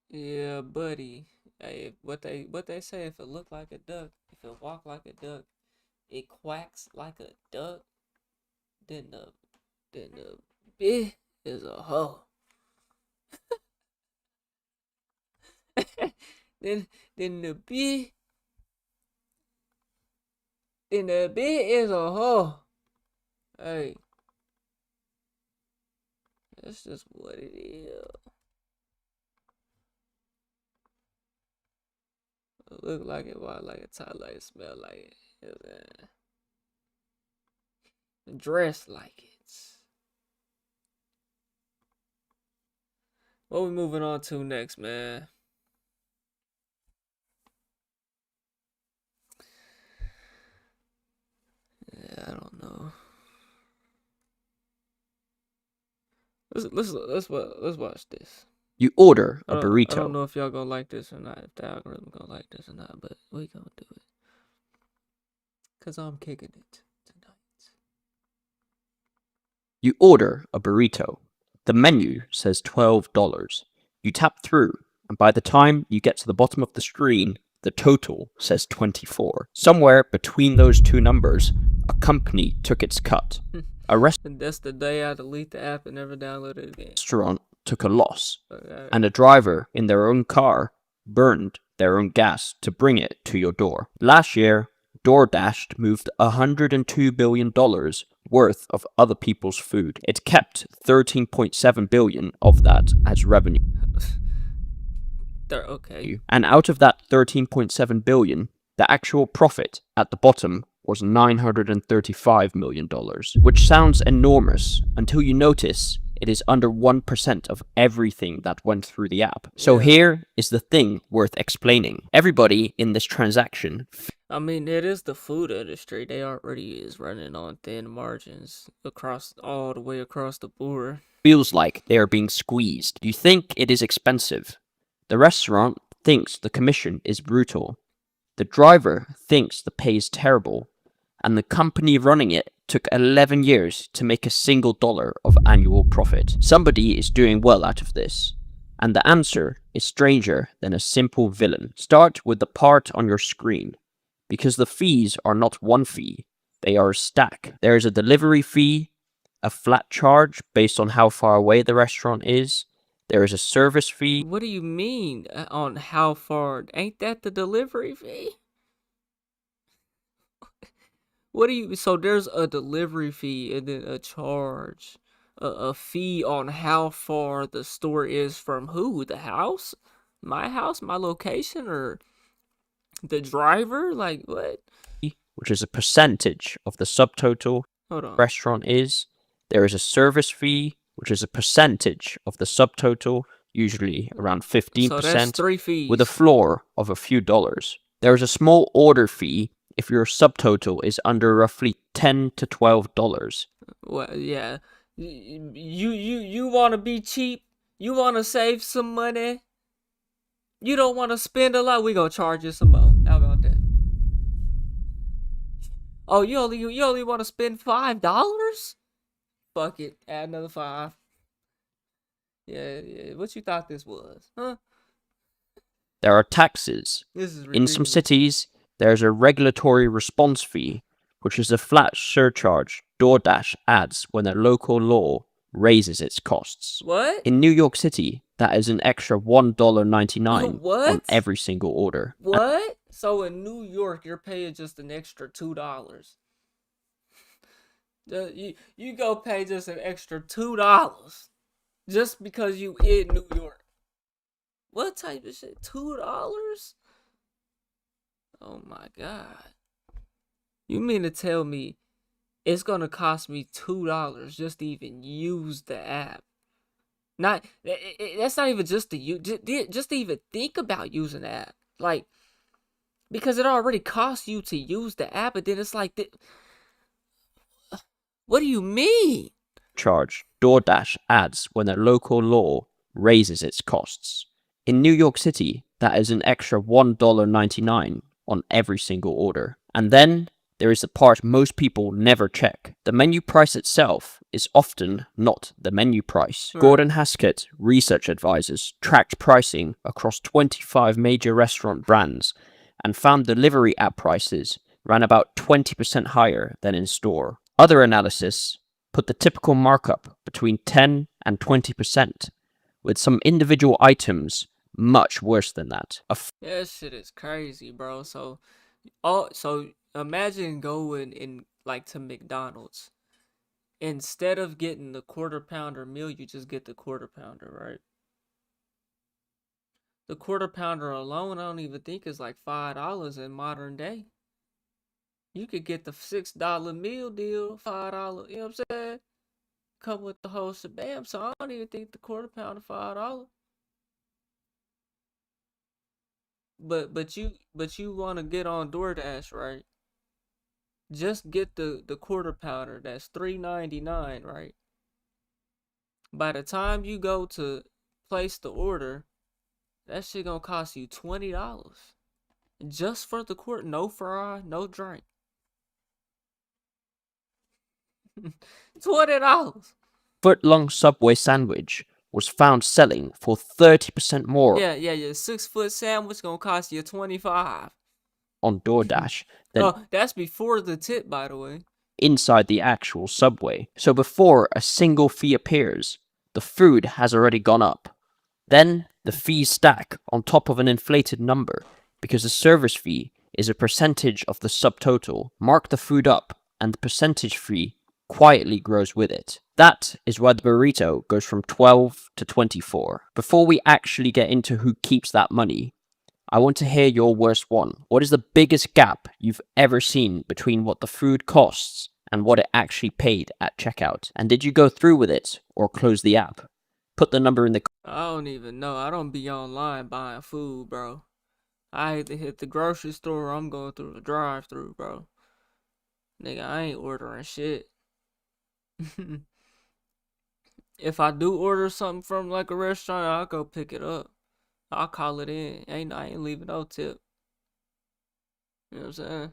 Yeah, buddy. Hey, what they say, if it look like a duck, if it walk like a duck, it quacks like a duck, then the bitch is a hoe. then the bitch is a hoe. Hey, that's just what it is. It look like it, walk like it, talk like it, smell like it. You know what I'm saying? Dress like it. What we moving on to next, man? Yeah, I don't know. Let's watch this. You order a I burrito. don't know if y'all gonna like this or not. If the algorithm gonna like this or not, but we gonna do it. Cause I'm kicking it tonight. You order a burrito. The menu says $12. You tap through, and by the time you get to the bottom of the screen, the total says 24. Somewhere between those two numbers, a company took its cut. A And that's the day I delete the app and never download it again. restaurant took a loss, and a driver in their own car burned their own gas to bring it to your door. Last year, DoorDash moved $102 billion worth of other people's food. It kept $13.7 billion of that as revenue. They're okay. And out of that $13.7 billion, the actual profit at the bottom was $935 million, which sounds enormous until you notice it is under 1% of everything that went through the app. So here is the thing worth explaining. Everybody in this transaction, I mean, it is the food industry. They already is running on thin margins all the way across the board. feels like they are being squeezed. You think it is expensive. The restaurant thinks the commission is brutal. The driver thinks the pay is terrible. And the company running it took 11 years to make a single dollar of annual profit. Somebody is doing well out of this. And the answer is stranger than a simple villain. Start with the part on your screen. Because the fees are not one fee, they are a stack. There is a delivery fee, a flat charge based on how far away the restaurant is. There is a service fee. What do you mean on how far? Ain't that the delivery fee? So there's a delivery fee and then a charge. A fee on how far the store is from who? The house? My house? My location? Or the driver? Like what? Which is a percentage of the subtotal Hold on. restaurant is. There is a service fee, which is a percentage of the subtotal, usually around 15%, So that's 3 fees. with a floor of a few dollars. There is a small order fee if your subtotal is under roughly $10 to $12. Well, yeah. You want to be cheap? You want to save some money? You don't want to spend a lot? We gonna charge you some more. How about that? Oh, you only want to spend $5? Fuck it, add another 5. Yeah. What you thought this was, huh? There are taxes. This is In ridiculous. some cities, there's a regulatory response fee, which is a flat surcharge DoorDash adds when a local law raises its costs. What? In New York City, that is an extra $1.99 What? on every single order. What? So in New York, you're paying just an extra $2. You go pay just an extra $2 just because you in New York. What type of shit? $2? Oh my god! You mean to tell me it's gonna cost me $2 just to even use the app? That's not even just to use, just to even think about using the app. Like, because it already costs you to use the app, and then it's like, what do you mean? Charge DoorDash adds when a local law raises its costs. In New York City, that is an extra $1.99 on every single order. And then there is the part most people never check. The menu price itself is often not the menu price. Gordon Haskett Research Advisors tracked pricing across 25 major restaurant brands and found delivery app prices ran about 20% higher than in store. Other analysis put the typical markup between 10 and 20%, with some individual items much worse than that. That shit is crazy, bro. So imagine going in like to McDonald's. Instead of getting the quarter pounder meal, you just get the quarter pounder, right? The quarter pounder alone, I don't even think is like $5 in modern day. You could get the $6 meal deal, $5. You know what I'm saying? Come with the whole shebang. So I don't even think the quarter pounder $5. But you want to get on DoorDash, right? Just get the quarter pounder. That's $3.99, right? By the time you go to place the order, that shit gonna cost you $20 just for the quarter. No fry, no drink. $20. Foot-long Subway sandwich was found selling for 30% more Yeah, your 6-foot sandwich gonna cost you $25. on DoorDash than Oh, that's before the tip, by the way. inside the actual Subway. So before a single fee appears, the food has already gone up. Then the fees stack on top of an inflated number because the service fee is a percentage of the subtotal. Mark the food up and the percentage fee quietly grows with it. That is why the burrito goes from 12 to 24. Before we actually get into who keeps that money, I want to hear your worst one. What is the biggest gap you've ever seen between what the food costs and what it actually paid at checkout? And did you go through with it or close the app? Put the number in the I don't even know. I don't be online buying food, bro. I hate to hit the grocery store. I'm going through the drive-thru, bro. Nigga, I ain't ordering shit. If I do order something from like a restaurant, I'll go pick it up. I'll call it in. I ain't leaving no tip. You know what I'm saying?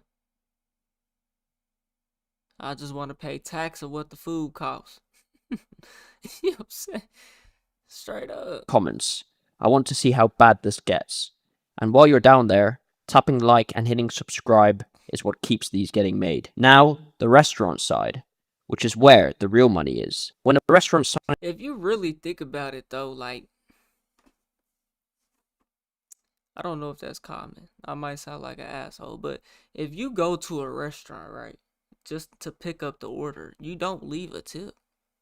I just want to pay tax of what the food costs. You know what I'm saying? Straight up. comments. I want to see how bad this gets. And while you're down there, tapping like and hitting subscribe is what keeps these getting made. Now, the restaurant side, which is where the real money is. When a restaurant signs If you really think about it though, like, I don't know if that's common. I might sound like an asshole, but if you go to a restaurant, right, just to pick up the order, you don't leave a tip.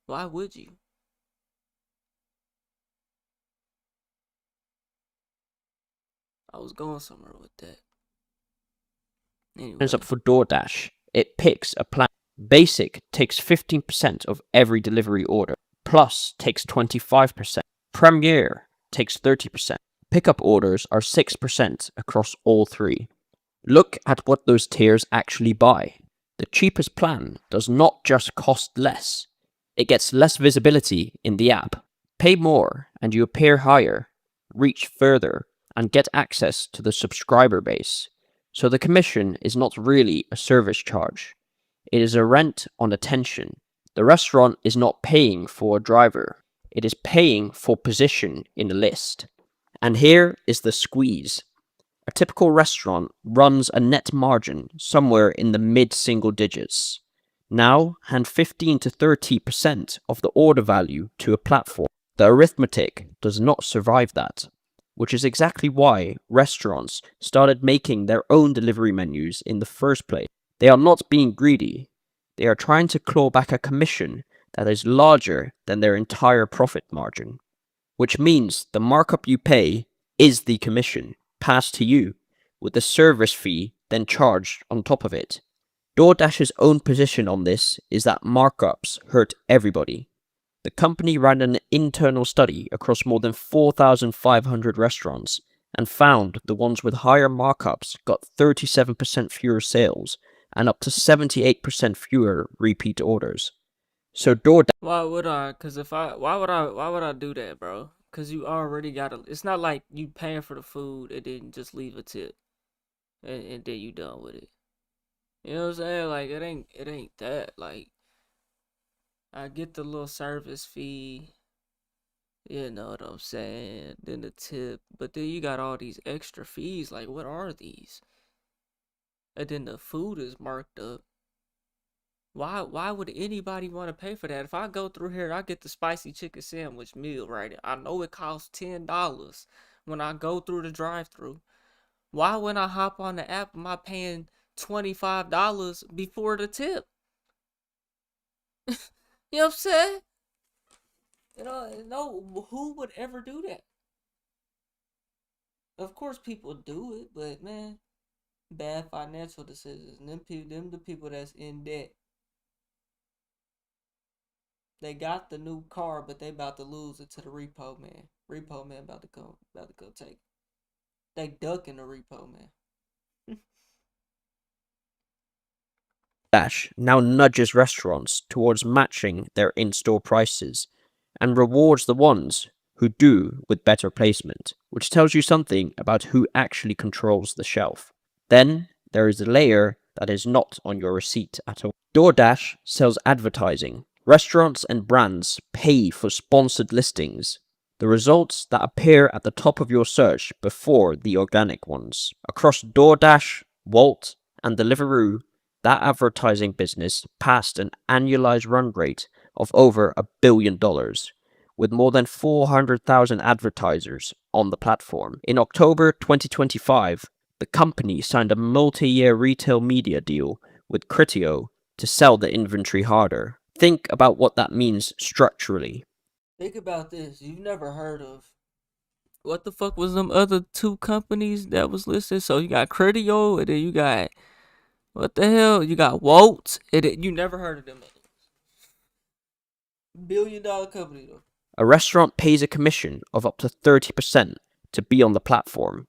Why would you? I was going somewhere with that. Anyway. up for DoorDash, it picks a plan. Basic takes 15% of every delivery order. Plus takes 25%. Premier takes 30%. Pickup orders are 6% across all three. Look at what those tiers actually buy. The cheapest plan does not just cost less, it gets less visibility in the app. Pay more and you appear higher, reach further, and get access to the subscriber base. So the commission is not really a service charge. It is a rent on attention. The restaurant is not paying for a driver. It is paying for position in the list. And here is the squeeze. A typical restaurant runs a net margin somewhere in the mid-single digits. Now, hand 15 to 30% of the order value to a platform. The arithmetic does not survive that, which is exactly why restaurants started making their own delivery menus in the first place. They are not being greedy. They are trying to claw back a commission that is larger than their entire profit margin, which means the markup you pay is the commission passed to you, with the service fee then charged on top of it. DoorDash's own position on this is that markups hurt everybody. The company ran an internal study across more than 4,500 restaurants and found the ones with higher markups got 37% fewer sales and up to 78% fewer repeat orders. So DoorDash. Why would I? Cause why would I do that, bro? Cause you already got it's not like you paying for the food and then just leave a tip, and then you done with it. You know what I'm saying? Like it ain't that. Like I get the little service fee. You know what I'm saying? Then the tip, but then you got all these extra fees. Like what are these? And then the food is marked up. Why would anybody want to pay for that? If I go through here, I get the spicy chicken sandwich meal, right? I know it costs $10 when I go through the drive-thru. Why when I hop on the app am I paying $25 before the tip? You know what I'm saying? You know, no, who would ever do that? Of course people do it, but man, bad financial decisions. Them the people that's in debt. They got the new car, but they about to lose it to the repo man. Repo man about to go take it. They ducking the repo man. Dash now nudges restaurants towards matching their in-store prices and rewards the ones who do with better placement, which tells you something about who actually controls the shelf. Then there is a layer that is not on your receipt at all. DoorDash sells advertising. Restaurants and brands pay for sponsored listings, the results that appear at the top of your search before the organic ones. Across DoorDash, Wolt, and Deliveroo, that advertising business passed an annualized run rate of over $1 billion, with more than 400,000 advertisers on the platform. In October 2025, the company signed a multi-year retail media deal with Criteo to sell the inventory harder. Think about what that means structurally. Think about this. You've never heard of what the fuck was them other two companies that was listed? So you got Criteo, and then you got what the hell? You got Wolt, and then, you never heard of them. $1 billion company though. A restaurant pays a commission of up to 30% to be on the platform,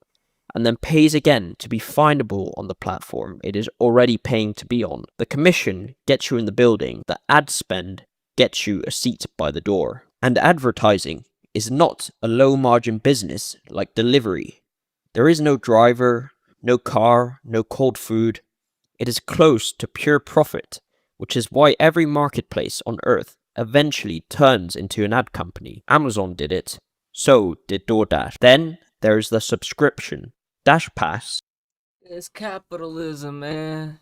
and then pays again to be findable on the platform it is already paying to be on. The commission gets you in the building, the ad spend gets you a seat by the door. And advertising is not a low-margin business like delivery. There is no driver, no car, no cold food. It is close to pure profit, which is why every marketplace on earth eventually turns into an ad company. Amazon did it, so did DoorDash. Then there's the subscription. Dash Pass. It's capitalism, man.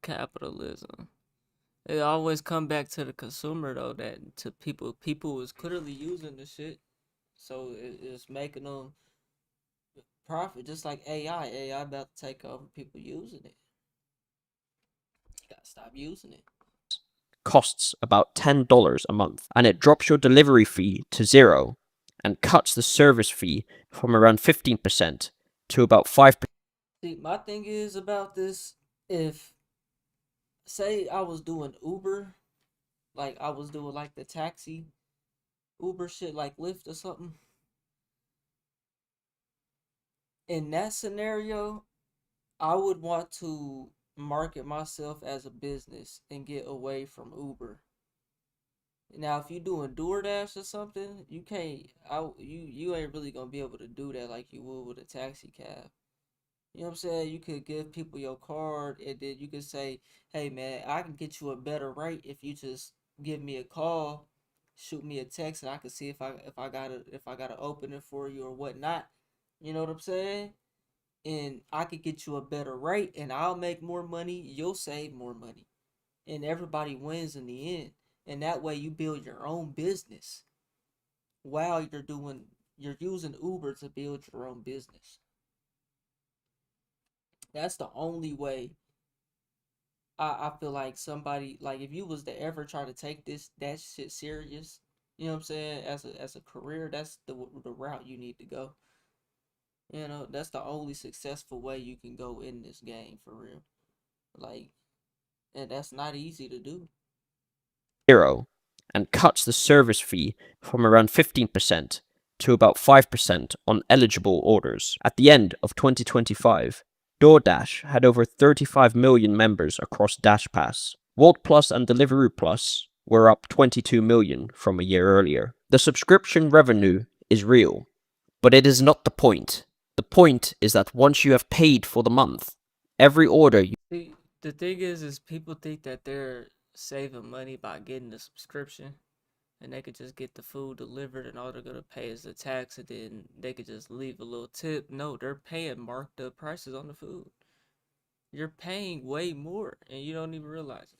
Capitalism. It always come back to the consumer though. That to people is clearly using the shit, so it's making them profit. Just like AI about to take over people using it. You gotta stop using it. Costs about $10 a month, and it drops your delivery fee to 0 and cuts the service fee from around 15% to about 5%. See, my thing is about this, if say I was doing Uber, like I was doing like the taxi Uber shit like Lyft or something, in that scenario I would want to market myself as a business and get away from Uber. Now, if you doing DoorDash or something, you can't. You ain't really gonna be able to do that like you would with a taxi cab. You know what I'm saying? You could give people your card, and then you could say, "Hey, man, I can get you a better rate if you just give me a call, shoot me a text, and I can see if I got to open it for you or whatnot." You know what I'm saying? And I could get you a better rate, and I'll make more money. You'll save more money, and everybody wins in the end. And that way you build your own business while you're using Uber to build your own business. That's the only way I feel like somebody, like if you was to ever try to take that shit serious, you know what I'm saying, as a career, that's the route you need to go. You know, that's the only successful way you can go in this game for real. Like, and that's not easy to do. 0 and cuts the service fee from around 15% to about 5% on eligible orders. At the end of 2025, DoorDash had over 35 million members across Dash Pass. Wolt Plus and Deliveroo Plus were up 22 million from a year earlier. The subscription revenue is real, but it is not the point. The point is that once you have paid for the month, every order you... See, the thing is people think that they're saving money by getting the subscription, and they could just get the food delivered, and all they're gonna pay is the tax, and then they could just leave a little tip. No, they're paying marked up prices on the food. You're paying way more, and you don't even realize it.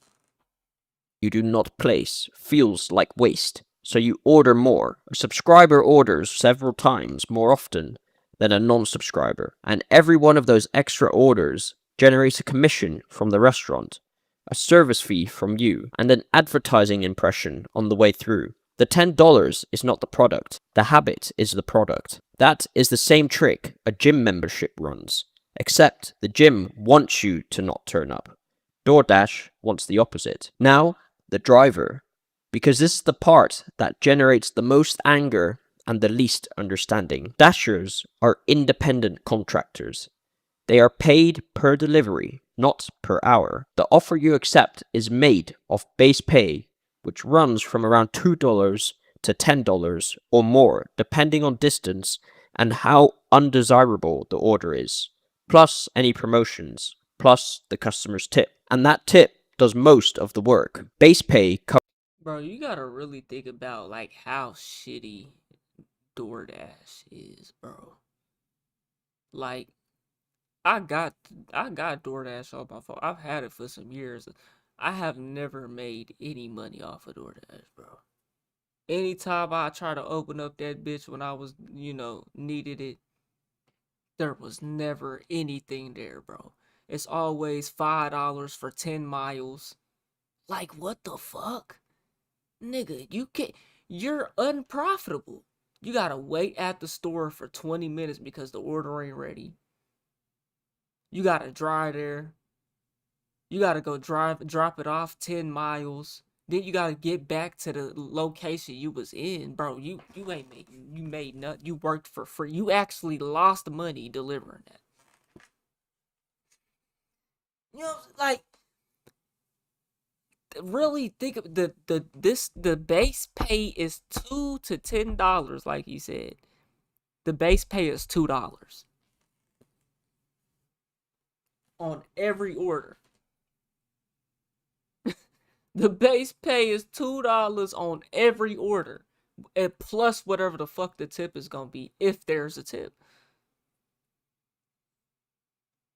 You do not place feels like waste, so you order more. A subscriber orders several times more often than a non-subscriber, and every one of those extra orders generates a commission from the restaurant, a service fee from you, and an advertising impression on the way through. The $10 is not the product. The habit is the product. That is the same trick a gym membership runs, except the gym wants you to not turn up. DoorDash wants the opposite. Now, the driver, because this is the part that generates the most anger and the least understanding. Dashers are independent contractors. They are paid per delivery, not per hour. The offer you accept is made of base pay, which runs from around $2 to $10 or more, depending on distance and how undesirable the order is. plus any promotions, plus the customer's tip. And that tip does most of the work. Base pay Bro, you gotta really think about like how shitty DoorDash is, bro. Like, I got DoorDash on my phone. I've had it for some years. I have never made any money off of DoorDash, bro. Anytime I try to open up that bitch when I was, needed it, there was never anything there, bro. It's always $5 for 10 miles. Like, what the fuck? Nigga, you're unprofitable. You gotta wait at the store for 20 minutes because the order ain't ready. You gotta drive there. You gotta go drop it off 10 miles. Then you gotta get back to the location you was in, bro. You made nothing. You worked for free. You actually lost money delivering that. Like, really think of the base pay is $2 to $10, like you said. The base pay is $2 on every order. The base pay is $2 on every order, and plus whatever the fuck the tip is gonna be, if there's a tip.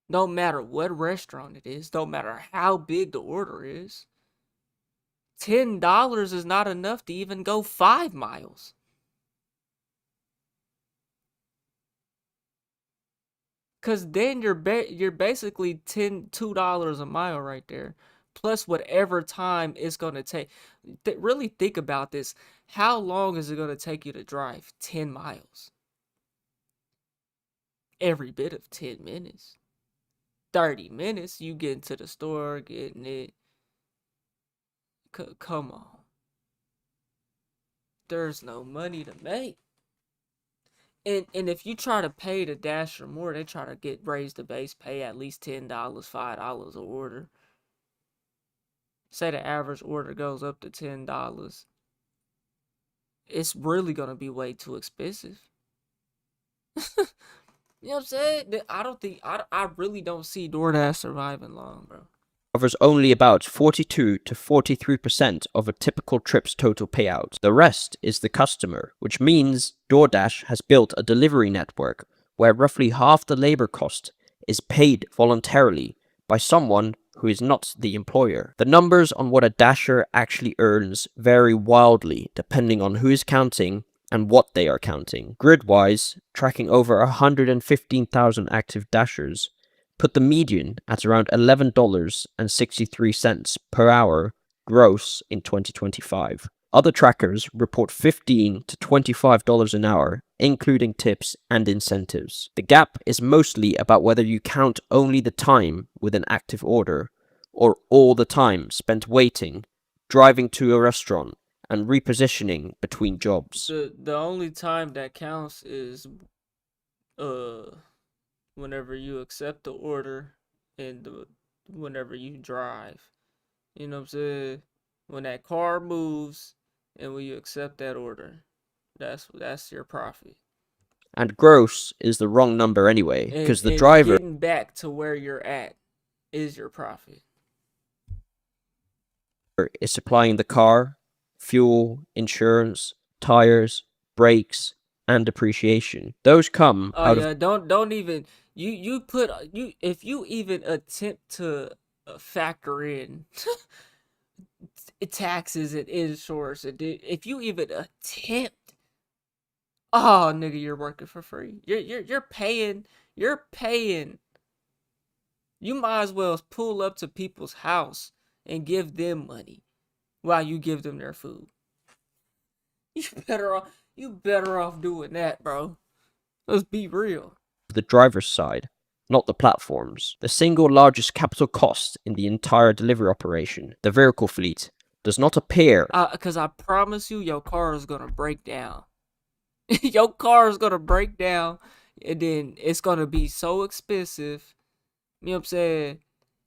No matter what restaurant it is, no matter how big the order is, $10 is not enough to even go 5 miles. Cause then you're basically $2 a mile right there, plus whatever time it's gonna take. Really think about this. How long is it gonna take you to drive 10 miles? Every bit of 10 minutes. 30 minutes, you get into the store, getting it. Come on. There's no money to make. And if you try to pay the Dasher more, they try to raise the base pay at least $10, $5 a order. Say the average order goes up to $10. It's really gonna be way too expensive. You know what I'm saying? I really don't see DoorDash surviving long, bro. Covers only about 42 to 43% of a typical trip's total payout. The rest is the customer, which means DoorDash has built a delivery network where roughly half the labor cost is paid voluntarily by someone who is not the employer. The numbers on what a Dasher actually earns vary wildly depending on who is counting and what they are counting. Grid-wise, tracking over 115,000 active Dashers, put the median at around $11.63 per hour gross in 2025. Other trackers report $15 to $25 an hour, including tips and incentives. The gap is mostly about whether you count only the time with an active order, or all the time spent waiting, driving to a restaurant, and repositioning between jobs. The only time that counts is whenever you accept the order and whenever you drive. You know what I'm saying? When that car moves and when you accept that order, that's your profit. And gross is the wrong number anyway, because the driver getting back to where you're at is your profit. Is supplying the car, fuel, insurance, tires, brakes, and depreciation. Those come out of don't even if you even attempt to factor in taxes and insurance, and if you even attempt, oh nigga, you're working for free. You're paying. You might as well pull up to people's house and give them money while you give them their food. You better off doing that, bro. Let's be real. The driver's side, not the platforms. The single largest capital cost in the entire delivery operation, the vehicle fleet, does not appear. Because I promise you, your car is gonna break down. Your car is gonna break down, and then it's gonna be so expensive. You know what I'm saying?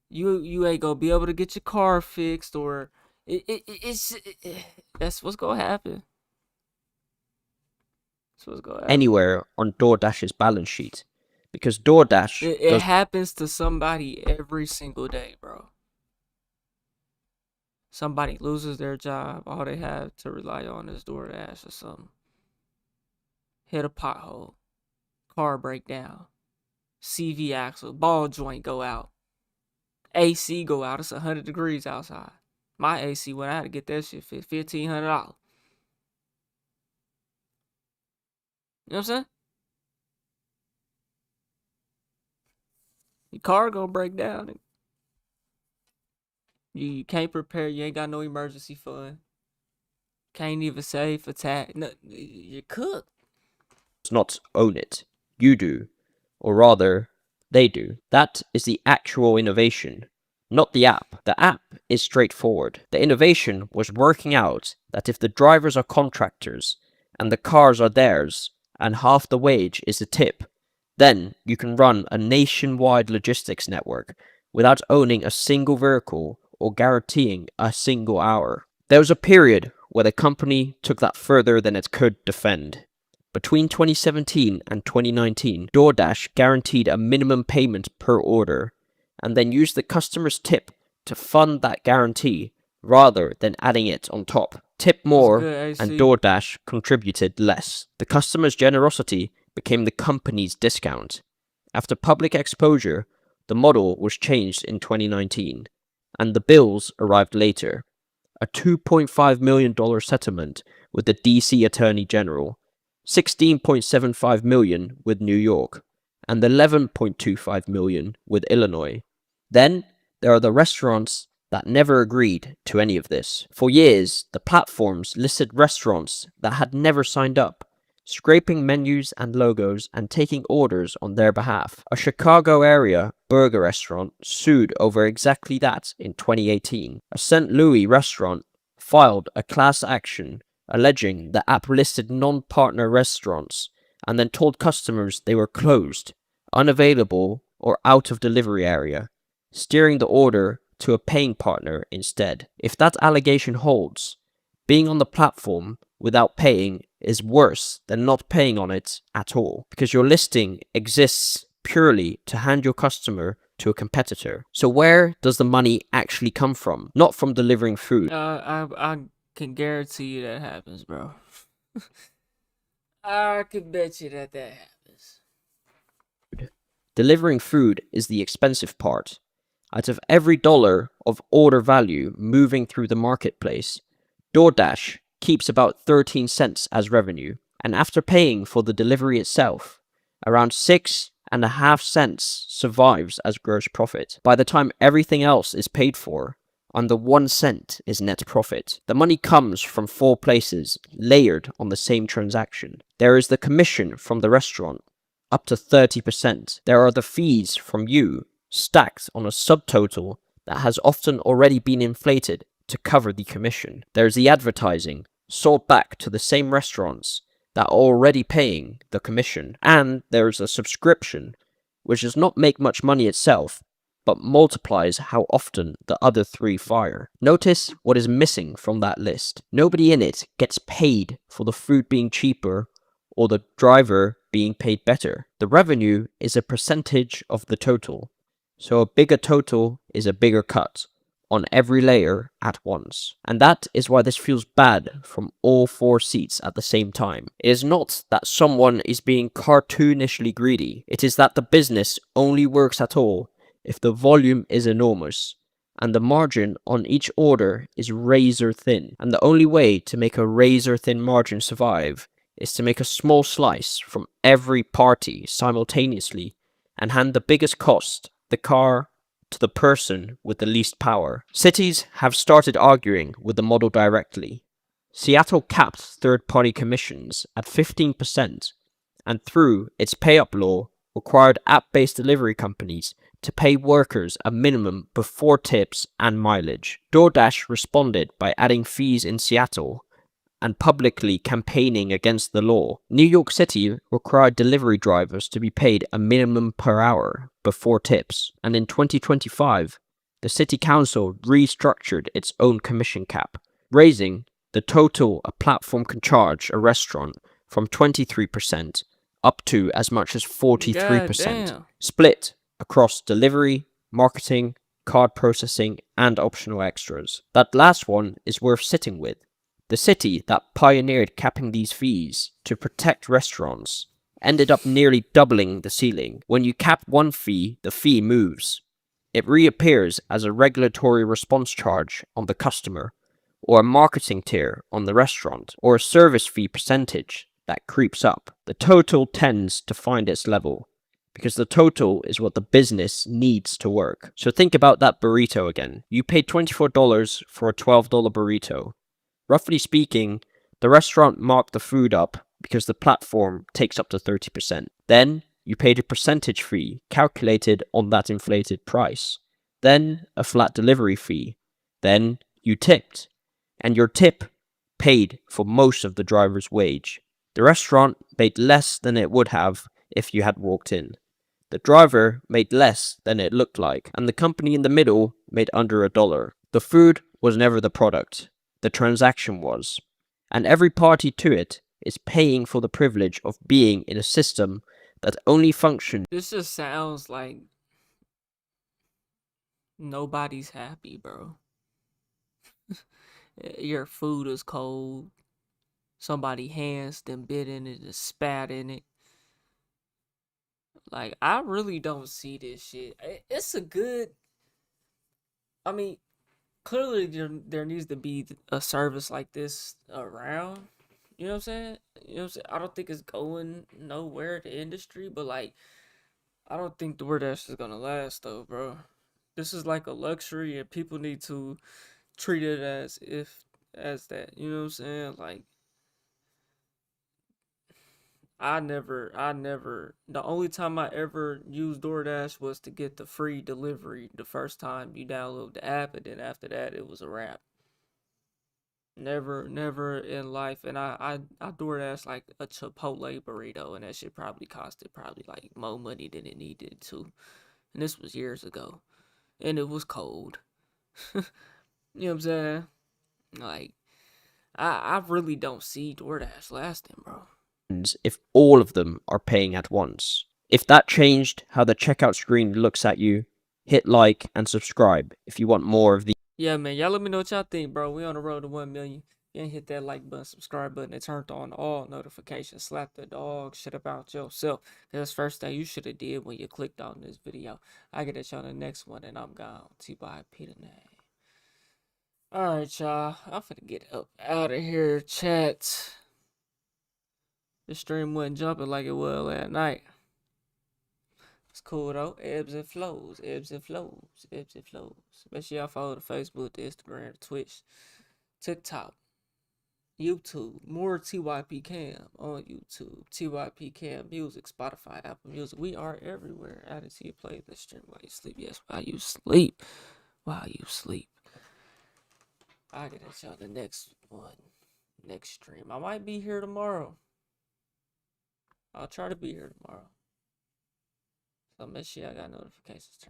You ain't gonna be able to get your car fixed, or that's what's gonna happen. Anywhere on DoorDash's balance sheet. because DoorDash It happens to somebody every single day, bro. Somebody loses their job, all they have to rely on is DoorDash or something. Hit a pothole, car break down, CV axle, ball joint go out, AC go out. It's 100 degrees outside. My AC went out to get that shit fixed, $1,500. You know what I'm saying? Your car gonna break down. You can't prepare. You ain't got no emergency fund. Can't even save for tax. No, you're cooked. not own it. You do. Or rather, they do. That is the actual innovation, not the app. The app is straightforward. The innovation was working out that if the drivers are contractors and the cars are theirs and half the wage is a tip, then you can run a nationwide logistics network without owning a single vehicle or guaranteeing a single hour. There was a period where the company took that further than it could defend. Between 2017 and 2019, DoorDash guaranteed a minimum payment per order, and then used the customer's tip to fund that guarantee rather than adding it on top. Tip more, and DoorDash contributed less. The customer's generosity became the company's discount. After public exposure, the model was changed in 2019, and the bills arrived later. A $2.5 million settlement with the DC Attorney General, $16.75 million with New York, and $11.25 million with Illinois. Then there are the restaurants that never agreed to any of this. For years, the platforms listed restaurants that had never signed up, scraping menus and logos and taking orders on their behalf. A Chicago area burger restaurant sued over exactly that in 2018. A St. Louis restaurant filed a class action alleging the app listed non-partner restaurants and then told customers they were closed, unavailable, or out of delivery area, steering the order to a paying partner instead. If that allegation holds, being on the platform without paying is worse than not paying on it at all, because your listing exists purely to hand your customer to a competitor. So where does the money actually come from? Not from delivering food. I can guarantee you that happens, bro. I can bet you that happens. Delivering food is the expensive part. Out of every dollar of order value moving through the marketplace, DoorDash keeps about 13 cents as revenue, and after paying for the delivery itself, around 6.5 cents survives as gross profit. By the time everything else is paid for, under 1 cent is net profit. The money comes from 4 places, layered on the same transaction. There is the commission from the restaurant, up to 30%. There are the fees from you, stacked on a subtotal that has often already been inflated to cover the commission. There's the advertising, sold back to the same restaurants that are already paying the commission. And there's a subscription, which does not make much money itself, but multiplies how often the other 3 fire. Notice what is missing from that list. Nobody in it gets paid for the food being cheaper or the driver being paid better. The revenue is a percentage of the total. So a bigger total is a bigger cut on every layer at once. And that is why this feels bad from all 4 seats at the same time. It is not that someone is being cartoonishly greedy. It is that the business only works at all if the volume is enormous and the margin on each order is razor thin. And the only way to make a razor thin margin survive is to make a small slice from every party simultaneously and hand the biggest cost, the car, to the person with the least power. Cities have started arguing with the model directly. Seattle capped third-party commissions at 15%, and through its pay-up law, required app-based delivery companies to pay workers a minimum before tips and mileage. DoorDash responded by adding fees in Seattle and publicly campaigning against the law. New York City required delivery drivers to be paid a minimum per hour before tips, and in 2025, the city council restructured its own commission cap, raising the total a platform can charge a restaurant from 23% up to as much as 43%, damn. split across delivery, marketing, card processing, and optional extras. That last one is worth sitting with. The city that pioneered capping these fees to protect restaurants ended up nearly doubling the ceiling. When you cap one fee, the fee moves. It reappears as a regulatory response charge on the customer, or a marketing tier on the restaurant, or a service fee percentage that creeps up. The total tends to find its level, because the total is what the business needs to work. So think about that burrito again. You paid $24 for a $12 burrito. Roughly speaking, the restaurant marked the food up because the platform takes up to 30%. Then you paid a percentage fee calculated on that inflated price. Then a flat delivery fee. Then you tipped. And your tip paid for most of the driver's wage. The restaurant made less than it would have if you had walked in. The driver made less than it looked like, and the company in the middle made under $1. The food was never the product. The transaction was. And every party to it is paying for the privilege of being in a system that only functions. This just sounds like nobody's happy, bro. Your food is cold. Somebody hands them bit in it and spat in it. Like, I really don't see this shit. It's a good. I mean, clearly there needs to be a service like this around. You know what I'm saying? You know what I'm saying? I don't think it's going nowhere, the industry, but like, I don't think DoorDash is gonna last though, bro. This is like a luxury, and people need to treat it as that. You know what I'm saying? Like, I never. The only time I ever used DoorDash was to get the free delivery the first time you download the app, and then after that, it was a wrap. Never in life. And I DoorDash like a Chipotle burrito, and that shit probably costed like more money than it needed to. And this was years ago, and it was cold. You know what I'm saying? Like, I really don't see DoorDash lasting, bro. If all of them are paying at once. If that changed how the checkout screen looks at you, hit like and subscribe if you want more of these. Yeah, man, y'all let me know what y'all think, bro. We on the road to 1 million. You ain't hit that like button, subscribe button, and turned on all notifications. Slap the dog shit about yourself. That's the first thing you should have did when you clicked on this video. I get at y'all the next one, and I'm gone. T-by-P the name. Alright, y'all. I'm finna get up out of here, chat. The stream wasn't jumping like it was last night. It's cool though. Ebbs and flows, ebbs and flows, ebbs and flows. Make sure y'all follow the Facebook, the Instagram, the Twitch, TikTok, YouTube. More TYP Cam on YouTube. TYP Cam Music, Spotify, Apple Music. We are everywhere. Add it to your playlist. Stream while you sleep. Yes, while you sleep. While you sleep. I'll get at y'all the next one. Next stream. I might be here tomorrow. I'll try to be here tomorrow. So make sure I got notifications turned